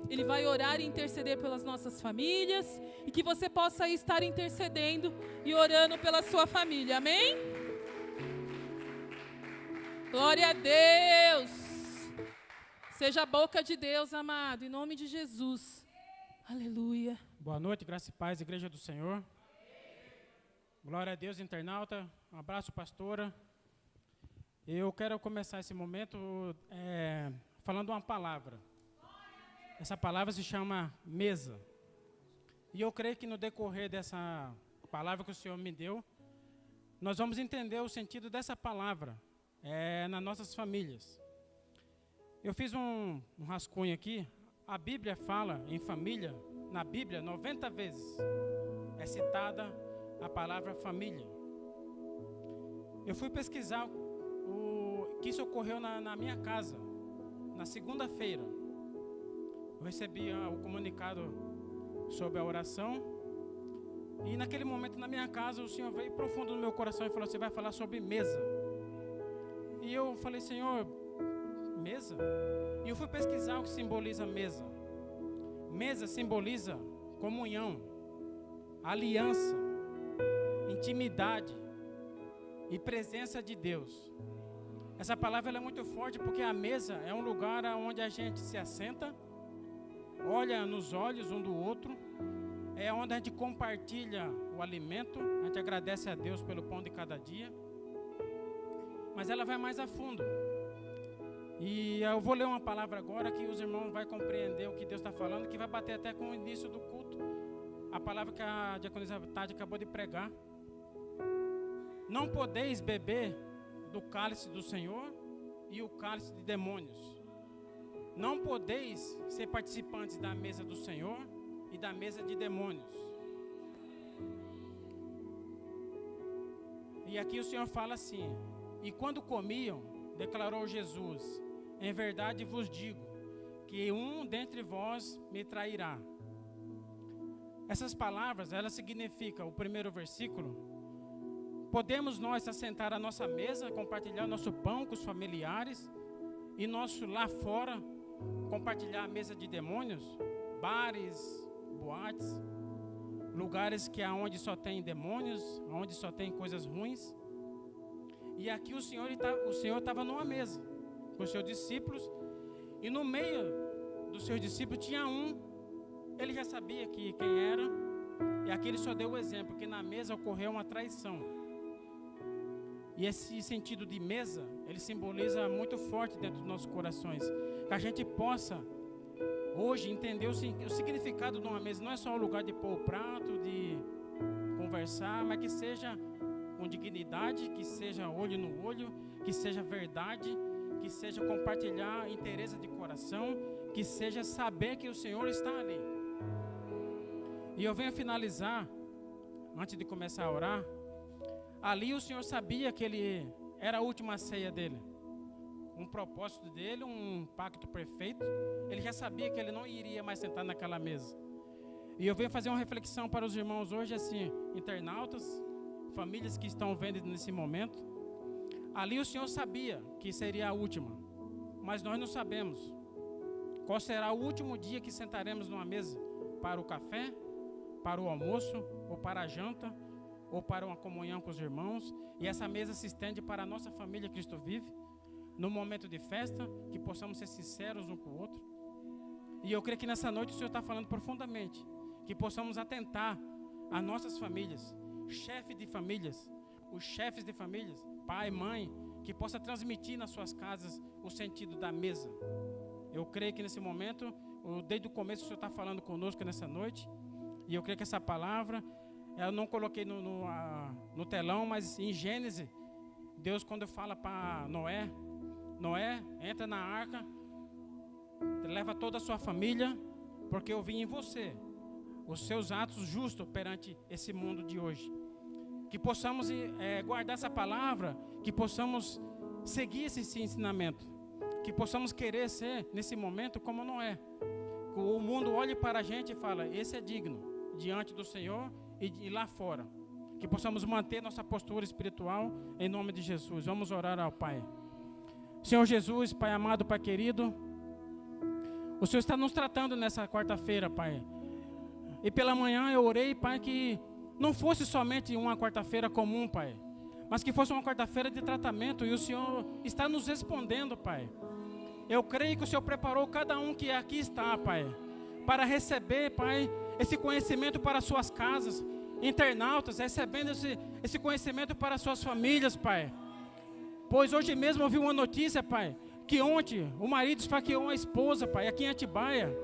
Ele vai orar e interceder pelas nossas famílias, e que você possa estar intercedendo e orando pela sua família, amém? Glória a Deus. Seja a boca de Deus, amado, em nome de Jesus. Aleluia. Boa noite, graça e paz, Igreja do Senhor. Glória a Deus, internauta. Um abraço, pastora. Eu quero começar esse momento falando uma palavra. Essa palavra se chama mesa. E eu creio que no decorrer dessa palavra que o Senhor me deu, nós vamos entender o sentido dessa palavra nas nossas famílias. Eu fiz um rascunho aqui. A Bíblia fala em família, na Bíblia, 90 vezes é citada a palavra família. Eu fui pesquisar o que isso ocorreu na minha casa, na segunda-feira. Eu recebi o comunicado sobre a oração, e naquele momento na minha casa o Senhor veio profundo no meu coração e falou: você vai falar sobre mesa. E eu falei: Senhor, mesa? E eu fui pesquisar o que simboliza mesa. Mesa simboliza comunhão, aliança, intimidade e presença de Deus. Essa palavra ela é muito forte, porque a mesa é um lugar onde a gente se assenta, olha nos olhos um do outro, é onde a gente compartilha o alimento, a gente agradece a Deus pelo pão de cada dia, mas ela vai mais a fundo. E eu vou ler uma palavra agora que os irmãos vão compreender o que Deus está falando, que vai bater até com o início do culto, a palavra que a diaconisa Tade acabou de pregar. Não podeis beber do cálice do Senhor e o cálice de demônios. Não podeis ser participantes da mesa do Senhor e da mesa de demônios. E aqui o Senhor fala assim: e quando comiam, declarou Jesus, em verdade vos digo, que um dentre vós me trairá. Essas palavras, elas significam, o primeiro versículo: podemos nós assentar à nossa mesa, compartilhar nosso pão com os familiares, e nosso lá fora, compartilhar a mesa de demônios, bares, boates, lugares que aonde só tem demônios, onde só tem coisas ruins. E aqui o Senhor estava numa mesa com os seus discípulos, e no meio dos seus discípulos tinha ele já sabia quem era, e aqui ele só deu o exemplo, que na mesa ocorreu uma traição. E esse sentido de mesa, ele simboliza muito forte dentro dos nossos corações, que a gente possa hoje entender o significado de uma mesa. Não é só o lugar de pôr o prato, de conversar, mas que seja com dignidade, que seja olho no olho, que seja verdade, que seja compartilhar interesse de coração, que seja saber que o Senhor está ali. E eu venho finalizar, antes de começar a orar, ali o Senhor sabia que ele era a última ceia dele. Um propósito dele, um pacto perfeito. Ele já sabia que ele não iria mais sentar naquela mesa. E eu venho fazer uma reflexão para os irmãos hoje, assim, internautas, famílias que estão vendo nesse momento. Ali o Senhor sabia que seria a última, mas nós não sabemos qual será o último dia que sentaremos numa mesa para o café, para o almoço, ou para a janta, ou para uma comunhão com os irmãos. E essa mesa se estende para a nossa família Cristo Vive, no momento de festa, que possamos ser sinceros um com o outro. E eu creio que nessa noite o Senhor está falando profundamente, que possamos atentar às nossas famílias, chefes de famílias, os chefes de famílias, pai, mãe, que possa transmitir nas suas casas o sentido da mesa. Eu creio que nesse momento, desde o começo o Senhor está falando conosco nessa noite, e eu creio que essa palavra, eu não coloquei no telão, mas em Gênesis, Deus quando fala para Noé, entra na arca, leva toda a sua família, porque eu vi em você os seus atos justos perante esse mundo de hoje. Que possamos guardar essa palavra, que possamos seguir esse ensinamento, que possamos querer ser nesse momento como Noé. Que o mundo olhe para a gente e fala, esse é digno diante do Senhor e lá fora. Que possamos manter nossa postura espiritual em nome de Jesus. Vamos orar ao Pai. Senhor Jesus, Pai amado, Pai querido, o Senhor está nos tratando nessa quarta-feira, Pai. E pela manhã eu orei, Pai, que não fosse somente uma quarta-feira comum, Pai, mas que fosse uma quarta-feira de tratamento, e o Senhor está nos respondendo, Pai. Eu creio que o Senhor preparou cada um que aqui está, Pai, para receber, Pai, esse conhecimento para suas casas, internautas, recebendo esse conhecimento para suas famílias, Pai. Pois hoje mesmo eu vi uma notícia, Pai, que ontem o marido esfaqueou a esposa, Pai, aqui em Atibaia.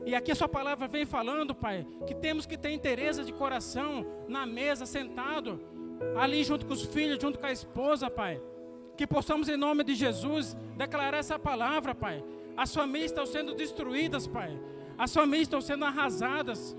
E aqui a sua palavra vem falando, Pai, que temos que ter interesse de coração na mesa, sentado, ali junto com os filhos, junto com a esposa, Pai. Que possamos, em nome de Jesus, declarar essa palavra, Pai. As famílias estão sendo destruídas, Pai. As famílias estão sendo arrasadas,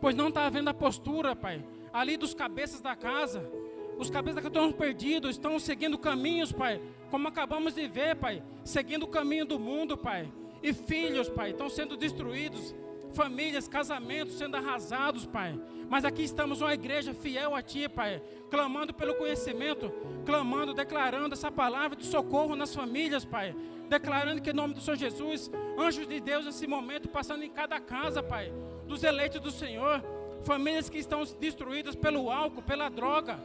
pois não está havendo a postura, Pai, ali dos cabeças da casa. Os cabeças da casa estão perdidos, estão seguindo caminhos, Pai, como acabamos de ver, Pai, seguindo o caminho do mundo, Pai. E filhos, Pai, estão sendo destruídos, famílias, casamentos sendo arrasados, Pai. Mas aqui estamos uma igreja fiel a Ti, Pai, clamando pelo conhecimento, clamando, declarando essa palavra de socorro nas famílias, Pai. Declarando que em nome do Senhor Jesus, anjos de Deus nesse momento, passando em cada casa, Pai, dos eleitos do Senhor, famílias que estão destruídas pelo álcool, pela droga,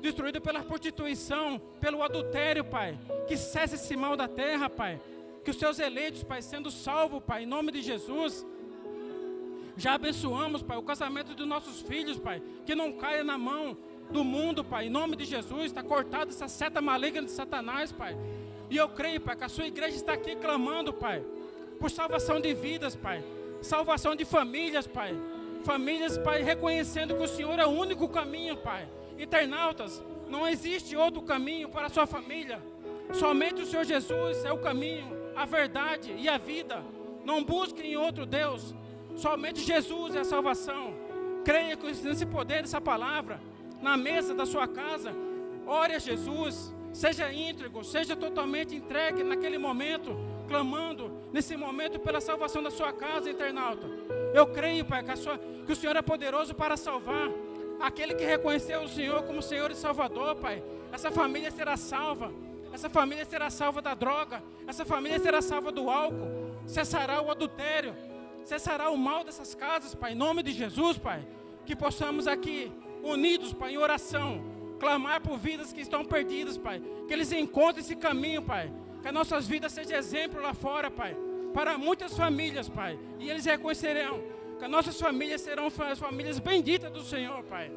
destruídas pela prostituição, pelo adultério, Pai. Que cesse esse mal da terra, Pai. Que os seus eleitos, Pai, sendo salvos, Pai, em nome de Jesus. Já abençoamos, Pai, o casamento dos nossos filhos, Pai, que não caia na mão do mundo, Pai, em nome de Jesus. Está cortada essa seta maligna de Satanás, Pai. E eu creio, Pai, que a sua igreja está aqui clamando, Pai, por salvação de vidas, Pai, salvação de famílias, Pai. Famílias, Pai, reconhecendo que o Senhor é o único caminho, Pai. Internautas, não existe outro caminho para a sua família. Somente o Senhor Jesus é o caminho, a verdade e a vida. Não busquem em outro Deus. Somente Jesus é a salvação. Creia nesse poder dessa palavra, na mesa da sua casa. Ore a Jesus. Seja íntegro, seja totalmente entregue naquele momento, clamando nesse momento pela salvação da sua casa, internauta. Eu creio, Pai, que o Senhor é poderoso para salvar aquele que reconheceu o Senhor como Senhor e Salvador, Pai. Essa família será salva. Essa família será salva da droga. Essa família será salva do álcool. Cessará o adultério. Cessará o mal dessas casas, Pai. Em nome de Jesus, Pai. Que possamos aqui, unidos, Pai, em oração, clamar por vidas que estão perdidas, Pai. Que eles encontrem esse caminho, Pai. Que as nossas vidas sejam exemplo lá fora, Pai. Para muitas famílias, Pai. E eles reconhecerão que as nossas famílias serão as famílias benditas do Senhor, Pai.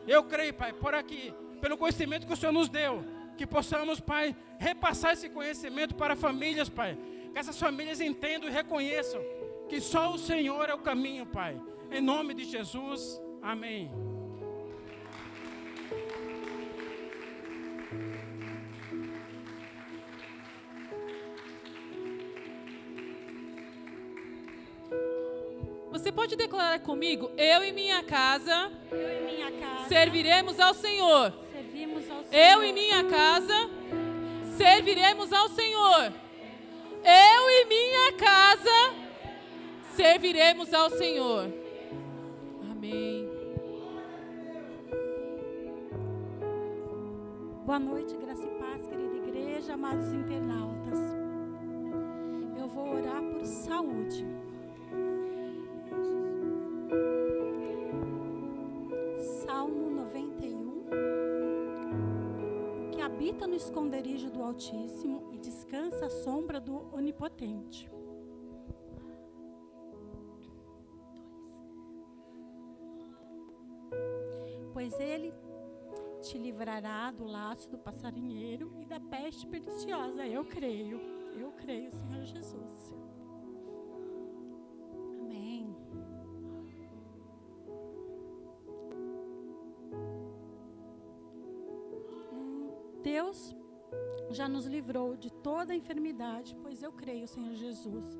Eu creio, Pai, por aqui, pelo conhecimento que o Senhor nos deu, que possamos, Pai, repassar esse conhecimento para famílias, Pai. Que essas famílias entendam e reconheçam que só o Senhor é o caminho, Pai. Em nome de Jesus, amém. pode declarar comigo? Eu e minha casa, serviremos ao Senhor. Eu e minha casa serviremos ao Senhor. Eu e minha casa serviremos ao Senhor. Amém. Boa noite, graça e paz, querida igreja, amados internautas. Eu vou orar por saúde. Salmo 91. O que habita no esconderijo do Altíssimo e descansa à sombra do Onipotente. Pois ele te livrará do laço do passarinheiro e da peste perniciosa. Eu creio, Senhor Jesus. Amém. Deus já nos livrou de toda a enfermidade, pois eu creio, Senhor Jesus,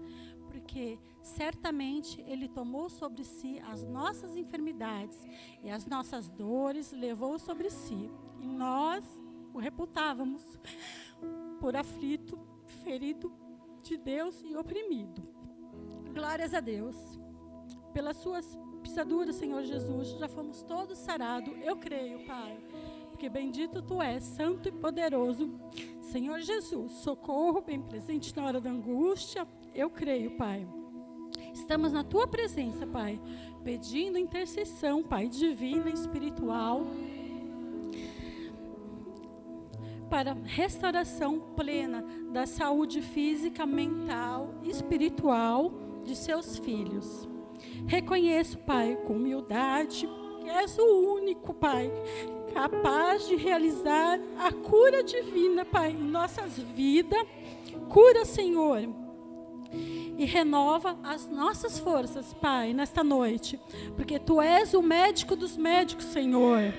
porque certamente Ele tomou sobre si as nossas enfermidades e as nossas dores levou sobre si. E nós o reputávamos por aflito, ferido de Deus e oprimido. Glórias a Deus. Pelas suas pisaduras, Senhor Jesus, já fomos todos sarados. Eu creio, Pai, porque bendito Tu és, santo e poderoso. Senhor Jesus, socorro bem presente na hora da angústia. Eu creio, Pai. Estamos na Tua presença, Pai, pedindo intercessão, Pai, divina e espiritual, para restauração plena da saúde física, mental e espiritual de seus filhos. Reconheço, Pai, com humildade, que és o único, Pai, capaz de realizar a cura divina, Pai, em nossas vidas. Cura, Senhor, e renova as nossas forças, Pai, nesta noite, porque Tu és o médico dos médicos, Senhor.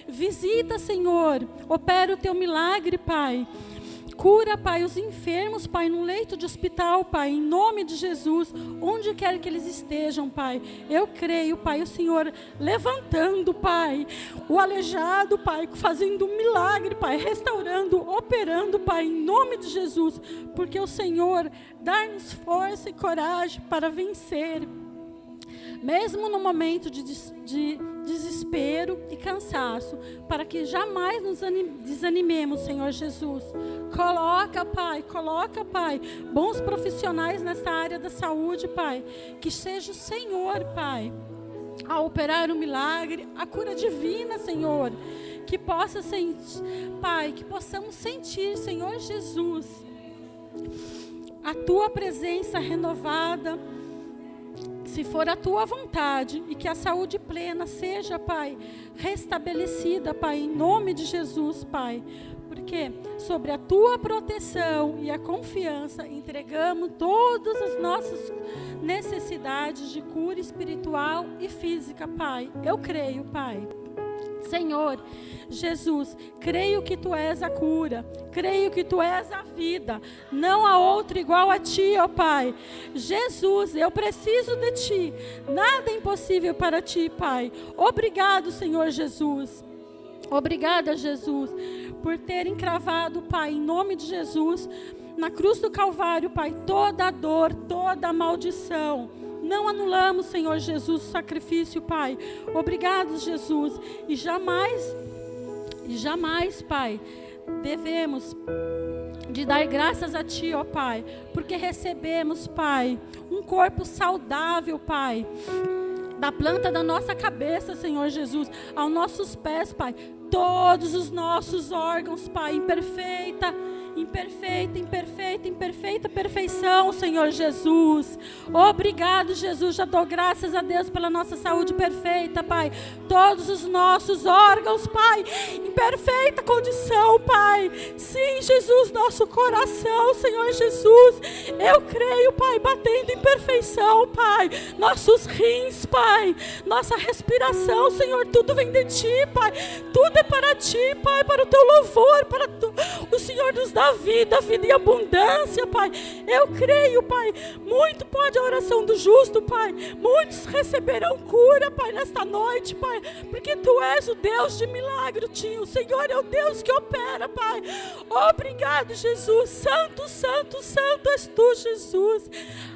Visita, Senhor, opera o Teu milagre, Pai. Cura, Pai, os enfermos, Pai, no leito de hospital, Pai, em nome de Jesus, onde quer que eles estejam, Pai. Eu creio, Pai, o Senhor levantando, Pai, o aleijado, Pai, fazendo um milagre, Pai, restaurando, operando, Pai, em nome de Jesus, porque o Senhor dá-nos força e coragem para vencer, mesmo no momento de desespero e cansaço, para que jamais nos desanimemos, Senhor Jesus. Coloca, Pai, bons profissionais nessa área da saúde, Pai, que seja o Senhor, Pai, a operar o milagre, a cura divina, Senhor, que possa sentir, Pai, que possamos sentir, Senhor Jesus, a Tua presença renovada, se for a Tua vontade, e que a saúde plena seja, Pai, restabelecida, Pai, em nome de Jesus, Pai, porque sobre a Tua proteção e a confiança entregamos todas as nossas necessidades de cura espiritual e física, Pai. Eu creio, Pai. Senhor Jesus, creio que Tu és a cura, creio que Tu és a vida, não há outro igual a Ti, ó Pai. Jesus, eu preciso de Ti, nada é impossível para Ti, Pai. Obrigado, Senhor Jesus. Obrigada, Jesus, por ter encravado, Pai, em nome de Jesus, na cruz do Calvário, Pai, toda a dor, toda a maldição. Não anulamos, Senhor Jesus, o sacrifício, Pai. Obrigado, Jesus. E jamais, Pai, devemos de dar graças a Ti, ó Pai, porque recebemos, Pai, um corpo saudável, Pai, da planta da nossa cabeça, Senhor Jesus, aos nossos pés, Pai, todos os nossos órgãos, Pai, em perfeita perfeição, Senhor Jesus. Obrigado, Jesus, já dou graças a Deus pela nossa saúde perfeita, Pai. Todos os nossos órgãos, Pai, em perfeita condição, Pai. Sim, Jesus, nosso coração, Senhor Jesus, eu creio, Pai, batendo em perfeição, Pai. Nossos rins, Pai, nossa respiração, Senhor, tudo vem de Ti, Pai. Tudo é para Ti, Pai, para o Teu louvor, o Senhor nos dá vida em abundância, Pai. Eu creio, Pai, muito pode a oração do justo, Pai. Muitos receberão cura, Pai, nesta noite, Pai, porque Tu és o Deus de milagre, Tio. O Senhor é o Deus que opera, Pai. Obrigado, Jesus. Santo, santo, santo és Tu, Jesus.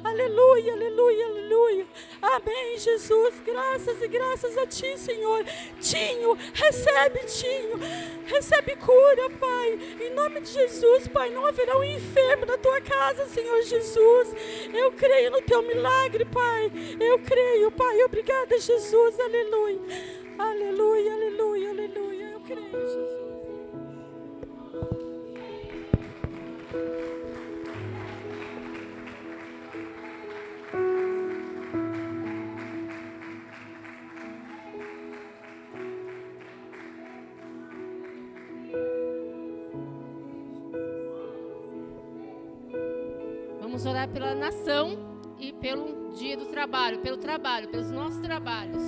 Aleluia, aleluia, aleluia. Amém, Jesus. Graças e graças a Ti, Senhor. Tinho, recebe cura, Pai. Em nome de Jesus, Pai, não haverá um enfermo na Tua casa, Senhor Jesus. Eu creio no Teu milagre, Pai. Eu creio, Pai. Obrigada, Jesus. Aleluia. Aleluia, aleluia, aleluia. Eu creio, Jesus. Vamos orar pela nação e pelo dia do trabalho, pelos nossos trabalhos.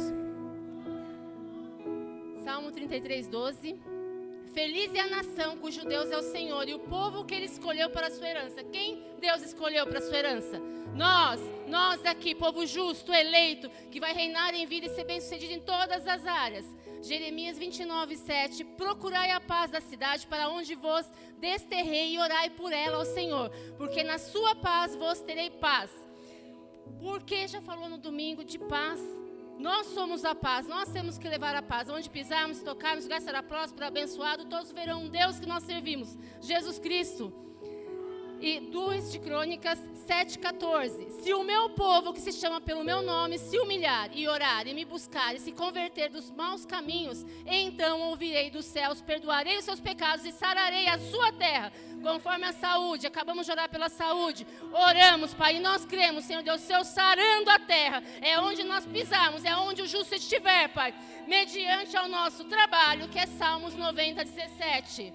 Salmo 33, 12. Feliz é a nação cujo Deus é o Senhor e o povo que Ele escolheu para a sua herança. Quem Deus escolheu para a sua herança? Nós aqui, povo justo, eleito, que vai reinar em vida e ser bem-sucedido em todas as áreas. Jeremias 29, 7. Procurai a paz da cidade para onde vos desterrei e orai por ela ao Senhor, porque na sua paz vos terei paz. Porque já falou no domingo de paz. Nós somos a paz, nós temos que levar a paz. Onde pisarmos, tocarmos, o lugar será próspero, abençoado. Todos verão um Deus que nós servimos, Jesus Cristo. E 2 de Crônicas 7,14. Se o meu povo que se chama pelo meu nome se humilhar e orar e me buscar e se converter dos maus caminhos, então ouvirei dos céus, perdoarei os seus pecados e sararei a sua terra. Conforme a saúde, acabamos de orar pela saúde, oramos, Pai, e nós cremos, Senhor Deus, Seu sarando a terra, é onde nós pisarmos, é onde o justo estiver, Pai, mediante ao nosso trabalho, que é Salmos 90, 17.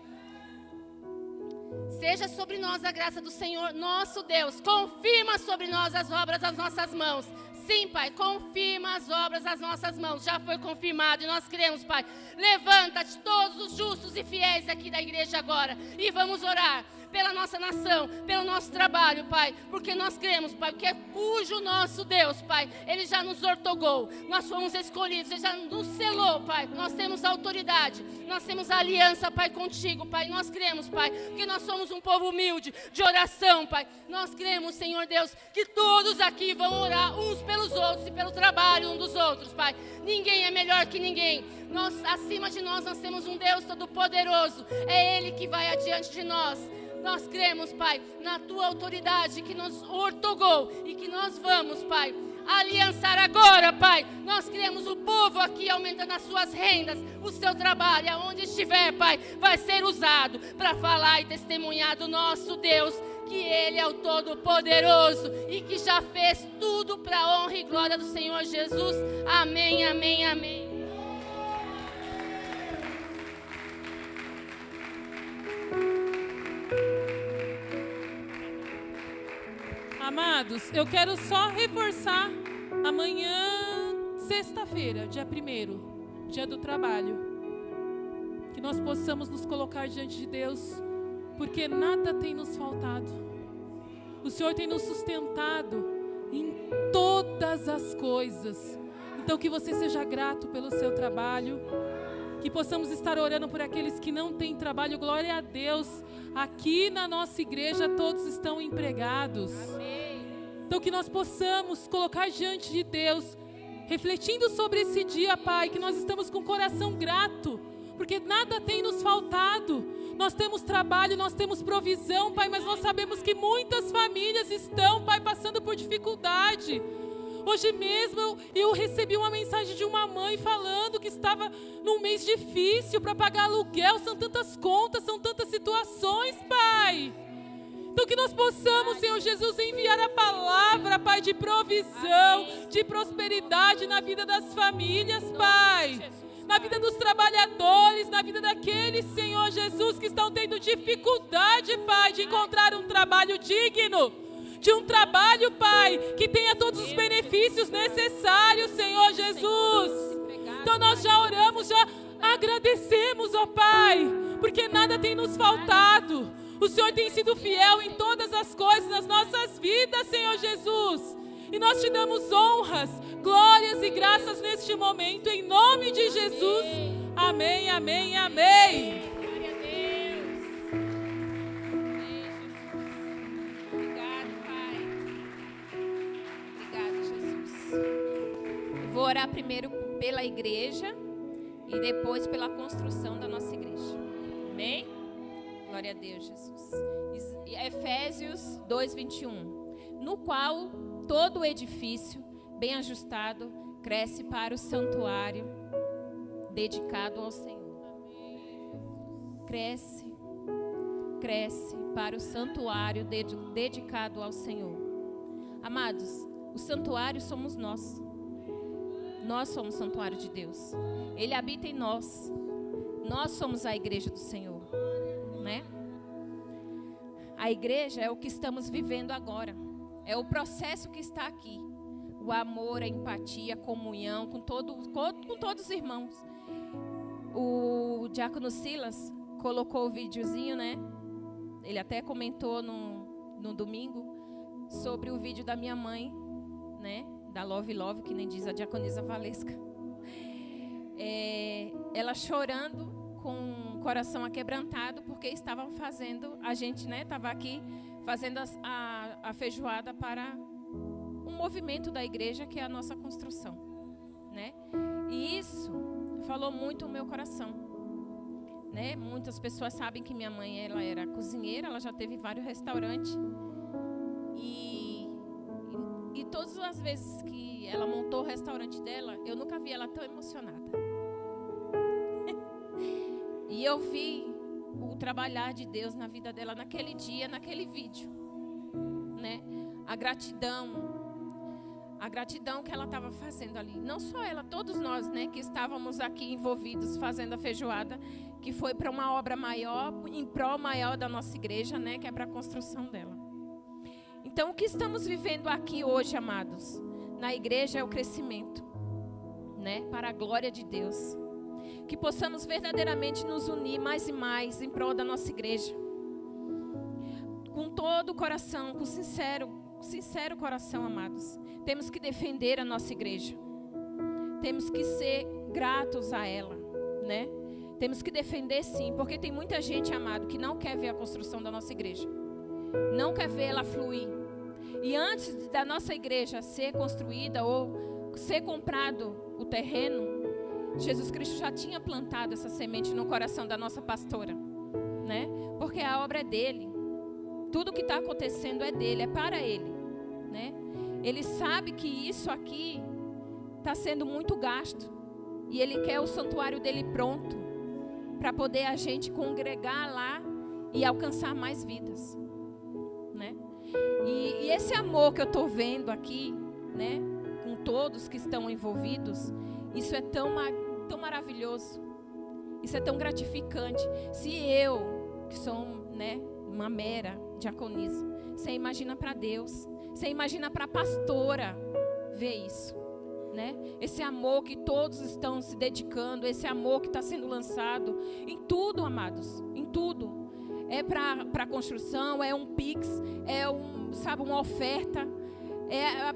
Seja sobre nós a graça do Senhor, nosso Deus, confirma sobre nós as obras das nossas mãos. Sim, Pai, confirma as obras das nossas mãos. Já foi confirmado e nós cremos, Pai. Levanta-te todos os justos e fiéis aqui da igreja agora e vamos orar pela nossa nação, pelo nosso trabalho, Pai, porque nós cremos, Pai, que é cujo nosso Deus, Pai, Ele já nos ortogou, nós fomos escolhidos, Ele já nos selou, Pai, nós temos autoridade, nós temos aliança, Pai, contigo, Pai, nós cremos, Pai, que nós somos um povo humilde, de oração, Pai, nós cremos, Senhor Deus, que todos aqui vão orar uns pelos outros e pelo trabalho uns dos outros, Pai, ninguém é melhor que ninguém, acima de nós temos um Deus todo-poderoso, é Ele que vai adiante de nós. Nós cremos, Pai, na Tua autoridade que nos ortogou e que nós vamos, Pai, aliançar agora, Pai. Nós cremos o povo aqui aumentando as suas rendas, o seu trabalho, aonde estiver, Pai, vai ser usado para falar e testemunhar do nosso Deus, que Ele é o Todo-Poderoso e que já fez tudo para a honra e glória do Senhor Jesus. Amém, amém, amém. Amados, eu quero só reforçar amanhã, sexta-feira, dia 1º, dia do trabalho, que nós possamos nos colocar diante de Deus, porque nada tem nos faltado. O Senhor tem nos sustentado em todas as coisas. Então que você seja grato pelo seu trabalho, que possamos estar orando por aqueles que não têm trabalho. Glória a Deus, aqui na nossa igreja todos estão empregados. Então que nós possamos colocar diante de Deus, refletindo sobre esse dia, Pai, que nós estamos com o coração grato, porque nada tem nos faltado. Nós temos trabalho, nós temos provisão, Pai, mas nós sabemos que muitas famílias estão, Pai, passando por dificuldade. Hoje mesmo eu recebi uma mensagem de uma mãe falando que estava num mês difícil para pagar aluguel. São tantas contas, são tantas situações, Pai. Então que nós possamos, Senhor Jesus, enviar a palavra, Pai, de provisão, de prosperidade na vida das famílias, Pai. Na vida dos trabalhadores, na vida daqueles, Senhor Jesus, que estão tendo dificuldade, Pai, de encontrar um trabalho digno. De um trabalho, Pai, que tenha todos os benefícios necessários, Senhor Jesus. Então nós já oramos, já agradecemos, ó Pai, porque nada tem nos faltado. O Senhor tem sido fiel em todas as coisas nas nossas vidas, Senhor Jesus. E nós te damos honras, glórias e graças neste momento, em nome de Jesus. Amém, amém, amém. Glória a Deus. Obrigado, Pai. Obrigado, Jesus. Eu vou orar primeiro pela igreja e depois pela construção da nossa igreja. Amém? Glória a Deus, Jesus. Efésios 2:21. No qual todo o edifício, bem ajustado, cresce para o santuário dedicado ao Senhor. Cresce para o santuário dedicado ao Senhor. Amados, o santuário somos nós. Nós somos o santuário de Deus. Ele habita em nós. Nós somos a igreja do Senhor, né? A igreja é o que estamos vivendo agora. É o processo que está aqui. O amor, a empatia, a comunhão com todos os irmãos. O diácono Silas colocou o videozinho, né? Ele até comentou no domingo sobre o vídeo da minha mãe, né? Da Love Love, que nem diz a diaconisa Valesca. Ela chorando, com o coração aquebrantado, porque estavam fazendo, a gente, né? Estava aqui fazendo a feijoada para um movimento da igreja, que é a nossa construção, né? E isso falou muito o meu coração, né? Muitas pessoas sabem que minha mãe, ela era cozinheira, ela já teve vários restaurantes, e todas as vezes que ela montou o restaurante dela, eu nunca vi ela tão emocionada. E eu vi o trabalhar de Deus na vida dela naquele dia, naquele vídeo, né? A gratidão que ela estava fazendo ali. Não só ela, todos nós, né, que estávamos aqui envolvidos fazendo a feijoada, que foi para uma obra maior, em prol maior da nossa igreja, né, que é para a construção dela. Então, o que estamos vivendo aqui hoje, amados, na igreja é o crescimento, né, para a glória de Deus. Que possamos verdadeiramente nos unir mais e mais em prol da nossa igreja. Com todo o coração, com sincero coração, amados. Temos que defender a nossa igreja. Temos que ser gratos a ela, né? Temos que defender sim, porque tem muita gente, amado, que não quer ver a construção da nossa igreja. Não quer ver ela fluir. E antes da nossa igreja ser construída ou ser comprado o terreno, Jesus Cristo já tinha plantado essa semente no coração da nossa pastora, né? Porque a obra é dele. Tudo que está acontecendo é dele, é para ele, né? Ele sabe que isso aqui está sendo muito gasto. E ele quer o santuário dele pronto, para poder a gente congregar lá e alcançar mais vidas, né? E esse amor que eu estou vendo aqui, né, com todos que estão envolvidos, isso é tão maravilhoso, isso é tão gratificante. Se eu, que sou, né, uma mera diaconisa, você imagina para Deus, você imagina para a pastora ver isso, né? Esse amor que todos estão se dedicando, esse amor que está sendo lançado em tudo, amados, em tudo. É para a construção, é um pix, é uma oferta, é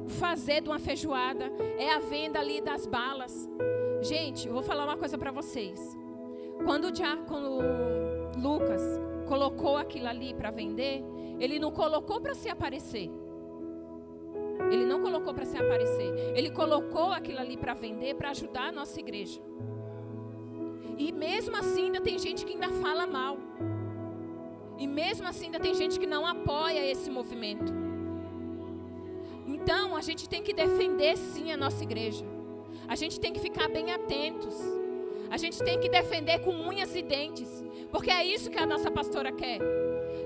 fazer de uma feijoada, é a venda ali das balas. Gente, eu vou falar uma coisa para vocês. Quando o diácono Lucas colocou aquilo ali para vender, ele não colocou para se aparecer. Ele não colocou para se aparecer. Ele colocou aquilo ali para vender, para ajudar a nossa igreja. E mesmo assim ainda tem gente que ainda fala mal. E mesmo assim ainda tem gente que não apoia esse movimento. Então a gente tem que defender sim a nossa igreja. A gente tem que ficar bem atentos. A gente tem que defender com unhas e dentes. Porque é isso que a nossa pastora quer.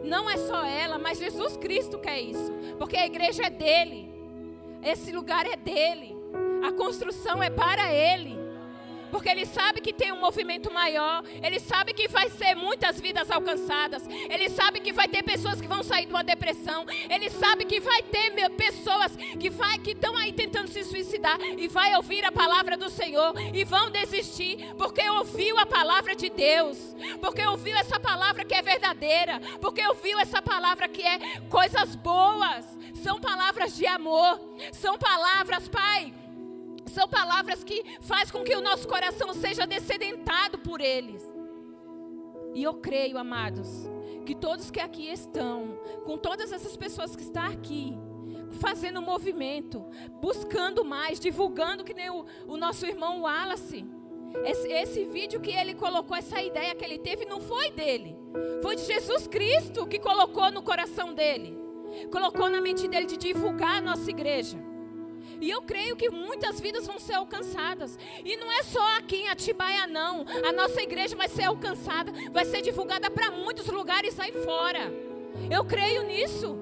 Não é só ela, mas Jesus Cristo quer isso. Porque a igreja é dele. Esse lugar é dele. A construção é para ele. porque Ele sabe que tem um movimento maior, Ele sabe que vai ser muitas vidas alcançadas, Ele sabe que vai ter pessoas que vão sair de uma depressão, Ele sabe que vai ter pessoas que estão aí tentando se suicidar e vai ouvir a palavra do Senhor e vão desistir, porque ouviu a palavra de Deus, porque ouviu essa palavra que é verdadeira, porque ouviu essa palavra que é coisas boas, são palavras de amor, são palavras, Pai, são palavras que faz com que o nosso coração seja descedentado por eles. E eu creio, amados, que todos que aqui estão, com todas essas pessoas que estão aqui, fazendo um movimento, buscando mais, divulgando, que nem o nosso irmão Wallace. Esse vídeo que ele colocou, essa ideia que ele teve, não foi dele. Foi de Jesus Cristo que colocou no coração dele. Colocou na mente dele de divulgar a nossa igreja. E eu creio que muitas vidas vão ser alcançadas. E não é só aqui em Atibaia, não. A nossa igreja vai ser alcançada, vai ser divulgada para muitos lugares aí fora. Eu creio nisso.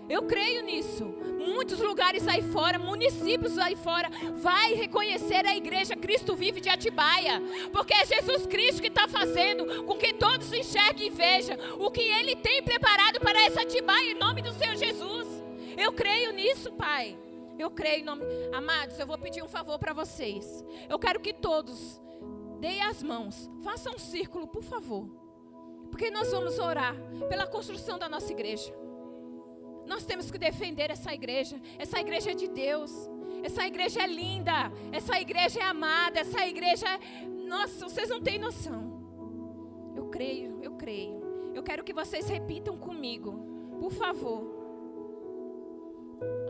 Eu creio nisso. Muitos lugares aí fora, municípios aí fora, vai reconhecer a igreja Cristo Vive de Atibaia. Porque é Jesus Cristo que está fazendo com que todos enxerguem e vejam o que Ele tem preparado para essa Atibaia, em nome do Senhor Jesus. Eu creio nisso, Pai. Eu creio em nome... Amados, eu vou pedir um favor para vocês. Eu quero que todos deem as mãos, façam um círculo, por favor. Porque nós vamos orar pela construção da nossa igreja. Nós temos que defender essa igreja. Essa igreja é de Deus. Essa igreja é linda. Essa igreja é amada. Essa igreja é... Nossa, vocês não têm noção. Eu creio, eu creio. Eu quero que vocês repitam comigo, por favor.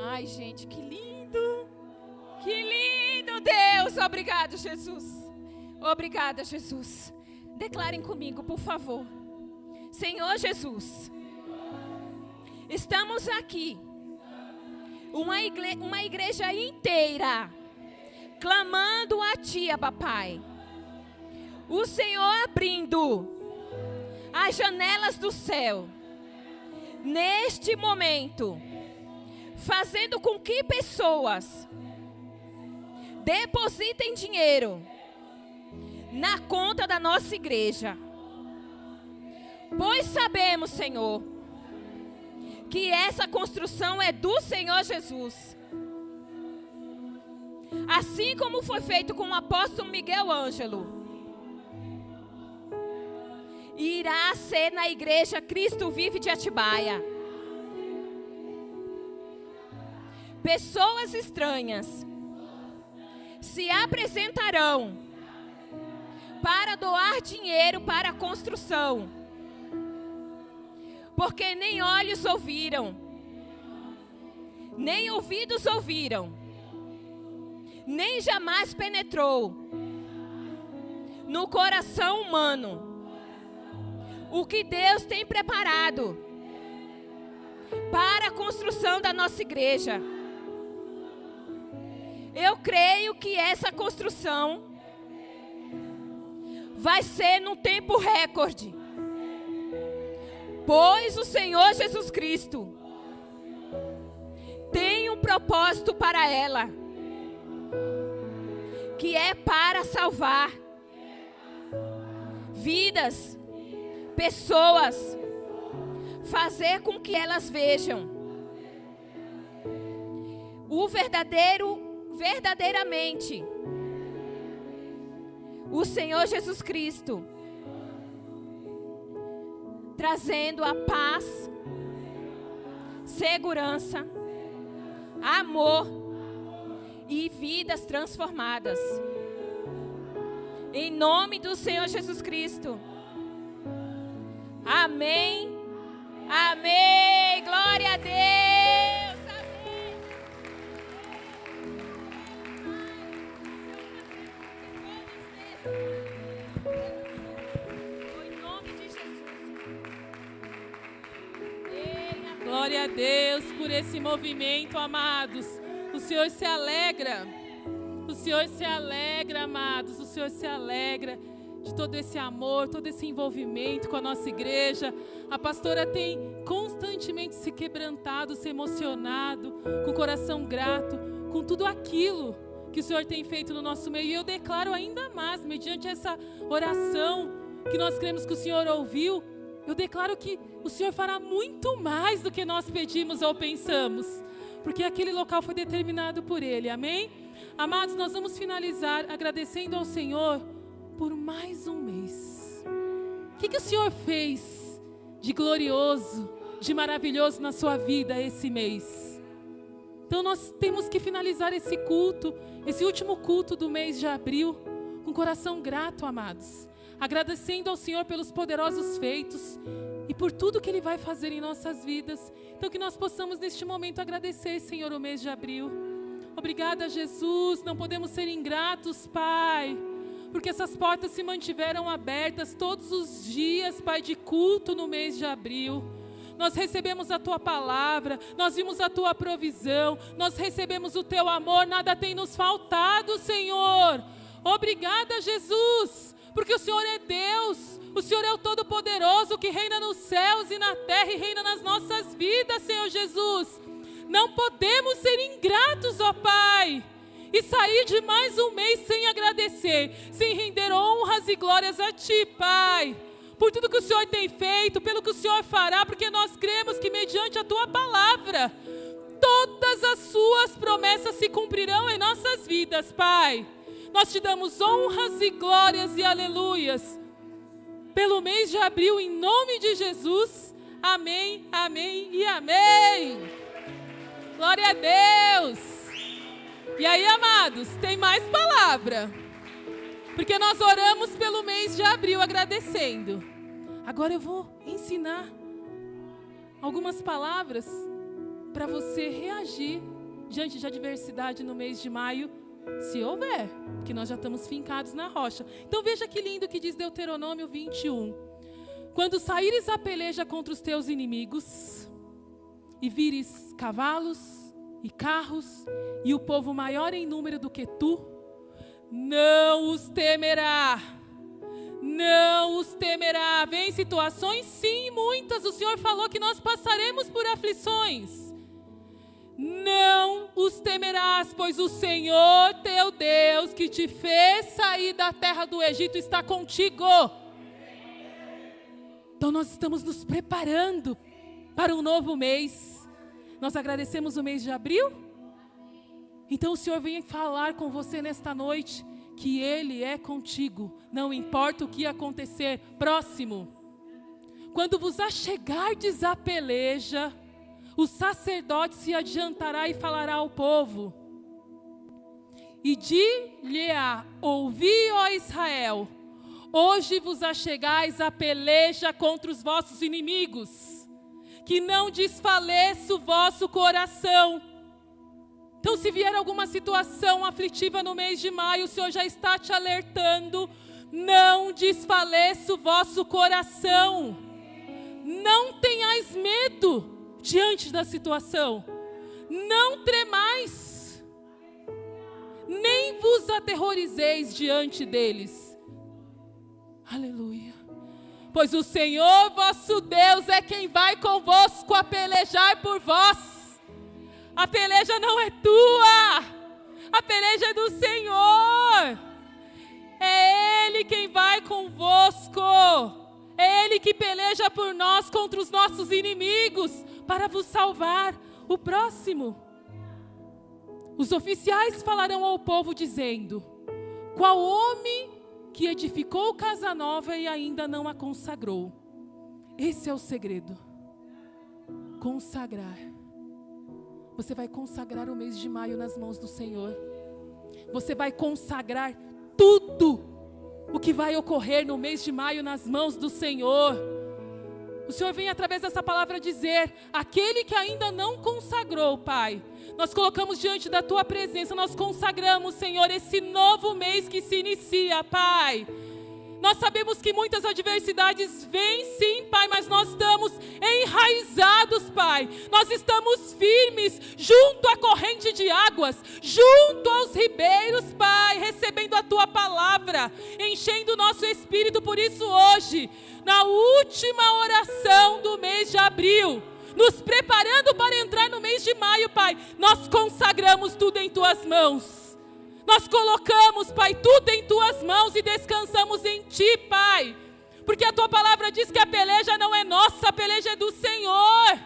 Ai, gente, que lindo. Que lindo, Deus. Obrigado, Jesus. Obrigada, Jesus. Declarem comigo, por favor. Senhor Jesus, estamos aqui, uma igreja inteira, clamando a Ti, Abba Pai. O Senhor abrindo as janelas do céu, neste momento, fazendo com que pessoas depositem dinheiro na conta da nossa igreja. Pois sabemos, Senhor, que essa construção é do Senhor Jesus. Assim como foi feito com o apóstolo Miguel Ângelo, irá ser na igreja Cristo Vive de Atibaia. Pessoas estranhas se apresentarão para doar dinheiro para a construção, porque nem olhos ouviram, nem ouvidos ouviram, nem jamais penetrou no coração humano o que Deus tem preparado para a construção da nossa igreja. Eu creio que essa construção vai ser num tempo recorde, pois o Senhor Jesus Cristo tem um propósito para ela, que é para salvar vidas, pessoas, fazer com que elas vejam o verdadeiramente o Senhor Jesus Cristo, trazendo a paz, segurança, amor e vidas transformadas. Em nome do Senhor Jesus Cristo. Amém. Amém. Glória a Deus. Amém. Em nome de Jesus. Glória a Deus por esse movimento, amados. O Senhor se alegra. O Senhor se alegra, amados. O Senhor se alegra de todo esse amor, todo esse envolvimento com a nossa igreja. A pastora tem constantemente se quebrantado, se emocionado, com o coração grato, com tudo aquilo que o Senhor tem feito no nosso meio. E eu declaro ainda mais, mediante essa oração que nós cremos que o Senhor ouviu, eu declaro que o Senhor fará muito mais do que nós pedimos ou pensamos, porque aquele local foi determinado por Ele, amém? Amados, nós vamos finalizar agradecendo ao Senhor por mais um mês. O que o Senhor fez de glorioso, de maravilhoso na sua vida esse mês? Então nós temos que finalizar esse culto, esse último culto do mês de abril, com coração grato, amados, agradecendo ao Senhor pelos poderosos feitos e por tudo que Ele vai fazer em nossas vidas. Então que nós possamos neste momento agradecer, Senhor, o mês de abril. Obrigada, Jesus, não podemos ser ingratos, Pai, porque essas portas se mantiveram abertas todos os dias, Pai, de culto no mês de abril. Nós recebemos a Tua palavra, nós vimos a Tua provisão, nós recebemos o Teu amor, nada tem nos faltado, Senhor. Obrigada, Jesus, porque o Senhor é Deus, o Senhor é o Todo-Poderoso que reina nos céus e na terra e reina nas nossas vidas, Senhor Jesus. Não podemos ser ingratos, ó Pai, e sair de mais um mês sem agradecer, sem render honras e glórias a Ti, Pai, por tudo que o Senhor tem feito, pelo que o Senhor fará, porque nós cremos que mediante a Tua palavra, todas as Suas promessas se cumprirão em nossas vidas, Pai. Nós Te damos honras e glórias e aleluias pelo mês de abril, em nome de Jesus. Amém, amém e amém. Glória a Deus. E aí, amados, tem mais palavra, porque nós oramos pelo mês de abril agradecendo. Agora eu vou ensinar algumas palavras para você reagir diante de adversidade no mês de maio, se houver, porque nós já estamos fincados na rocha. Então veja que lindo que diz Deuteronômio 21. Quando saíres a peleja contra os teus inimigos, e vires cavalos e carros, e o povo maior em número do que tu, não os temerá. Não os temerá. Vem situações, sim, muitas. O Senhor falou que nós passaremos por aflições. Não os temerás, pois o Senhor teu Deus, que te fez sair da terra do Egito, está contigo. Então nós estamos nos preparando para um novo mês. Nós agradecemos o mês de abril. Então o Senhor vem falar com você nesta noite que Ele é contigo, não importa o que acontecer. Próximo. Quando vos achegardes à peleja, o sacerdote se adiantará e falará ao povo, e dir-lhe-á: ouvi, ó Israel, hoje vos achegais à peleja contra os vossos inimigos, que não desfaleça o vosso coração. Então, se vier alguma situação aflitiva no mês de maio, o Senhor já está te alertando: não desfaleça o vosso coração, não tenhais medo diante da situação, não tremais, nem vos aterrorizeis diante deles. Aleluia. Pois o Senhor vosso Deus é quem vai convosco a pelejar por vós. A peleja não é tua, a peleja é do Senhor. É Ele quem vai convosco, é Ele que peleja por nós contra os nossos inimigos, para vos salvar. O próximo. Os oficiais falarão ao povo dizendo: qual homem que edificou casa nova e ainda não a consagrou? Esse é o segredo. Consagrar. Você vai consagrar o mês de maio nas mãos do Senhor. Você vai consagrar tudo o que vai ocorrer no mês de maio nas mãos do Senhor. O Senhor vem através dessa palavra dizer: aquele que ainda não consagrou, Pai, nós colocamos diante da Tua presença, nós consagramos, Senhor, esse novo mês que se inicia, Pai. Nós sabemos que muitas adversidades vêm sim, Pai, mas nós estamos enraizados, Pai. Nós estamos firmes junto à corrente de águas, junto aos ribeiros, Pai, recebendo a Tua palavra, enchendo o nosso espírito. Por isso hoje, na última oração do mês de abril, nos preparando para entrar no mês de maio, Pai, nós consagramos tudo em Tuas mãos. Nós colocamos, Pai, tudo em Tuas mãos e descansamos em Ti, Pai. Porque a Tua palavra diz que a peleja não é nossa, a peleja é do Senhor.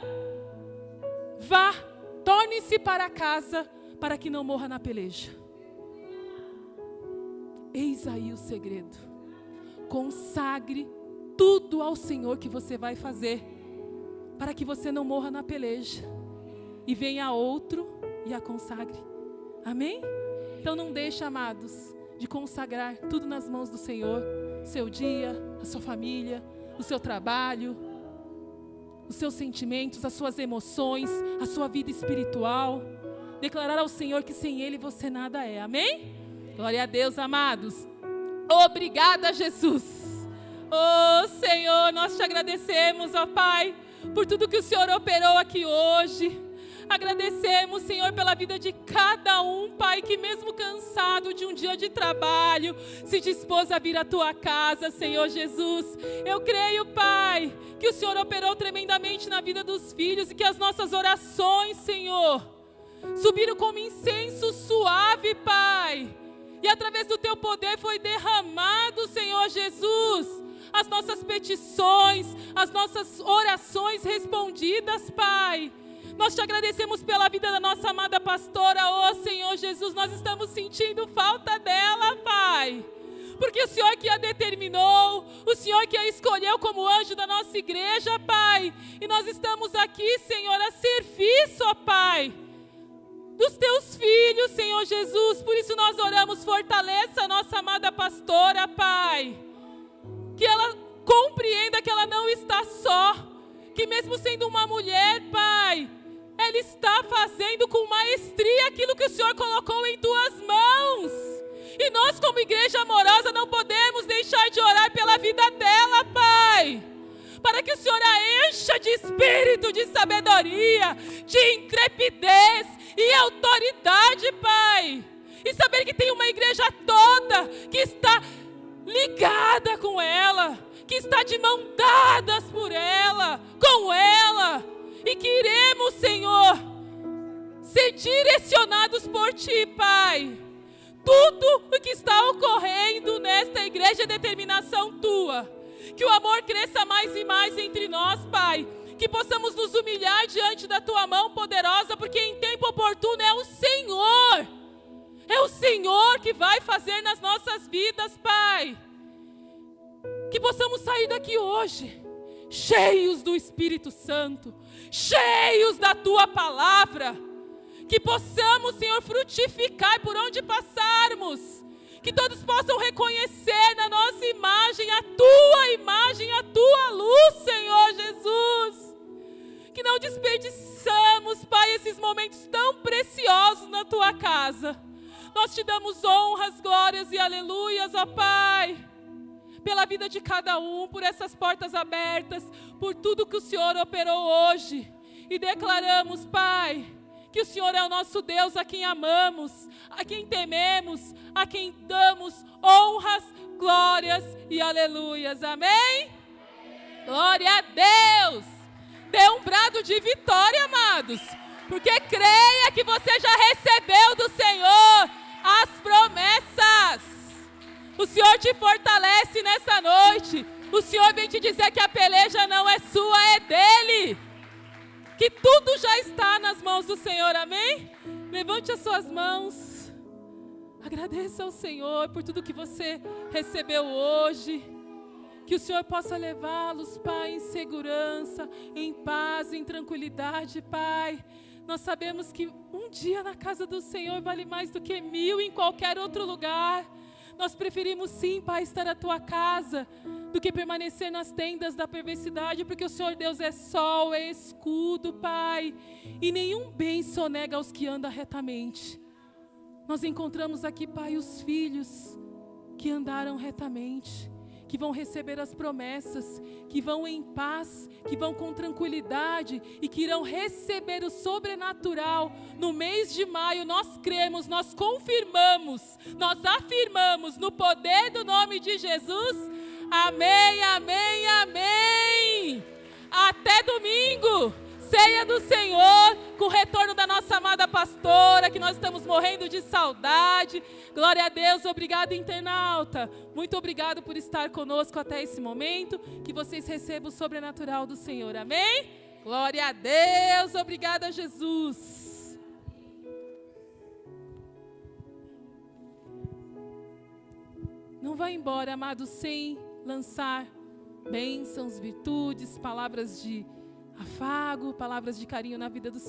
Vá, torne-se para casa, para que não morra na peleja. Eis aí o segredo. Consagre tudo ao Senhor que você vai fazer, para que você não morra na peleja. E venha outro e a consagre. Amém? Então não deixe, amados, de consagrar tudo nas mãos do Senhor. O seu dia, a sua família, o seu trabalho, os seus sentimentos, as suas emoções, a sua vida espiritual. Declarar ao Senhor que sem Ele você nada é. Amém? Glória a Deus, amados. Obrigada, Jesus. Oh, Senhor, nós te agradecemos, ó Pai, por tudo que o Senhor operou aqui hoje. Agradecemos, Senhor, pela vida de cada um, Pai, que mesmo cansado de um dia de trabalho, se dispôs a vir à Tua casa, Senhor Jesus. Eu creio, Pai, que o Senhor operou tremendamente na vida dos filhos e que as nossas orações, Senhor, subiram como incenso suave, Pai. E através do Teu poder foi derramado, Senhor Jesus, as nossas petições, as nossas orações respondidas, Pai. Nós te agradecemos pela vida da nossa amada pastora, ó Senhor Jesus, nós estamos sentindo falta dela, Pai. Porque o Senhor que a determinou, o Senhor que a escolheu como anjo da nossa igreja, Pai. E nós estamos aqui, Senhor, a serviço, ó Pai, dos Teus filhos, Senhor Jesus. Por isso nós oramos, fortaleça a nossa amada pastora, Pai. Que ela compreenda que ela não está só, que mesmo sendo uma mulher, Pai, ela está fazendo com maestria aquilo que o Senhor colocou em Tuas mãos. E nós, como igreja amorosa, não podemos deixar de orar pela vida dela, Pai, para que o Senhor a encha de espírito, de sabedoria, de intrepidez e autoridade, Pai. E saber que tem uma igreja toda que está ligada com ela, que está de mão dadas por ela, com ela. E que iremos, Senhor, ser direcionados por Ti, Pai. Tudo o que está ocorrendo nesta igreja é determinação Tua. Que o amor cresça mais e mais entre nós, Pai. Que possamos nos humilhar diante da Tua mão poderosa, porque em tempo oportuno é o Senhor. É o Senhor que vai fazer nas nossas vidas, Pai. Que possamos sair daqui hoje cheios do Espírito Santo, cheios da Tua palavra, que possamos, Senhor, frutificar por onde passarmos, que todos possam reconhecer na nossa imagem, a Tua luz, Senhor Jesus, que não desperdiçamos, Pai, esses momentos tão preciosos na Tua casa. Nós Te damos honras, glórias e aleluias, ó Pai, pela vida de cada um, por essas portas abertas, por tudo que o Senhor operou hoje. E declaramos, Pai, que o Senhor é o nosso Deus, a quem amamos, a quem tememos, a quem damos honras, glórias e aleluias. Amém? Glória a Deus! Dê um brado de vitória, amados, porque creia que você já recebeu do Senhor as promessas. O Senhor te fortalece nessa noite. O Senhor vem te dizer que a peleja não é sua, é dEle. Que tudo já está nas mãos do Senhor, amém? Levante as suas mãos. Agradeça ao Senhor por tudo que você recebeu hoje. Que o Senhor possa levá-los, Pai, em segurança, em paz, em tranquilidade, Pai. Nós sabemos que um dia na casa do Senhor vale mais do que 1000 em qualquer outro lugar. Nós preferimos sim, Pai, estar na Tua casa do que permanecer nas tendas da perversidade, porque o Senhor Deus é sol, é escudo, Pai, e nenhum bem sonega aos que andam retamente. Nós encontramos aqui, Pai, os filhos que andaram retamente, que vão receber as promessas, que vão em paz, que vão com tranquilidade e que irão receber o sobrenatural. No mês de maio nós cremos, nós confirmamos, nós afirmamos no poder do nome de Jesus. Amém, amém, amém. Até domingo, ceia do Senhor. com o retorno da nossa amada pastora, que nós estamos morrendo de saudade. Glória a Deus, obrigado, internauta. Muito obrigado por estar conosco até esse momento. Que vocês recebam o sobrenatural do Senhor, amém? Glória a Deus, obrigada, Jesus. Não vá embora, amado, sem lançar bênçãos, virtudes, palavras de afago, palavras de carinho na vida do seu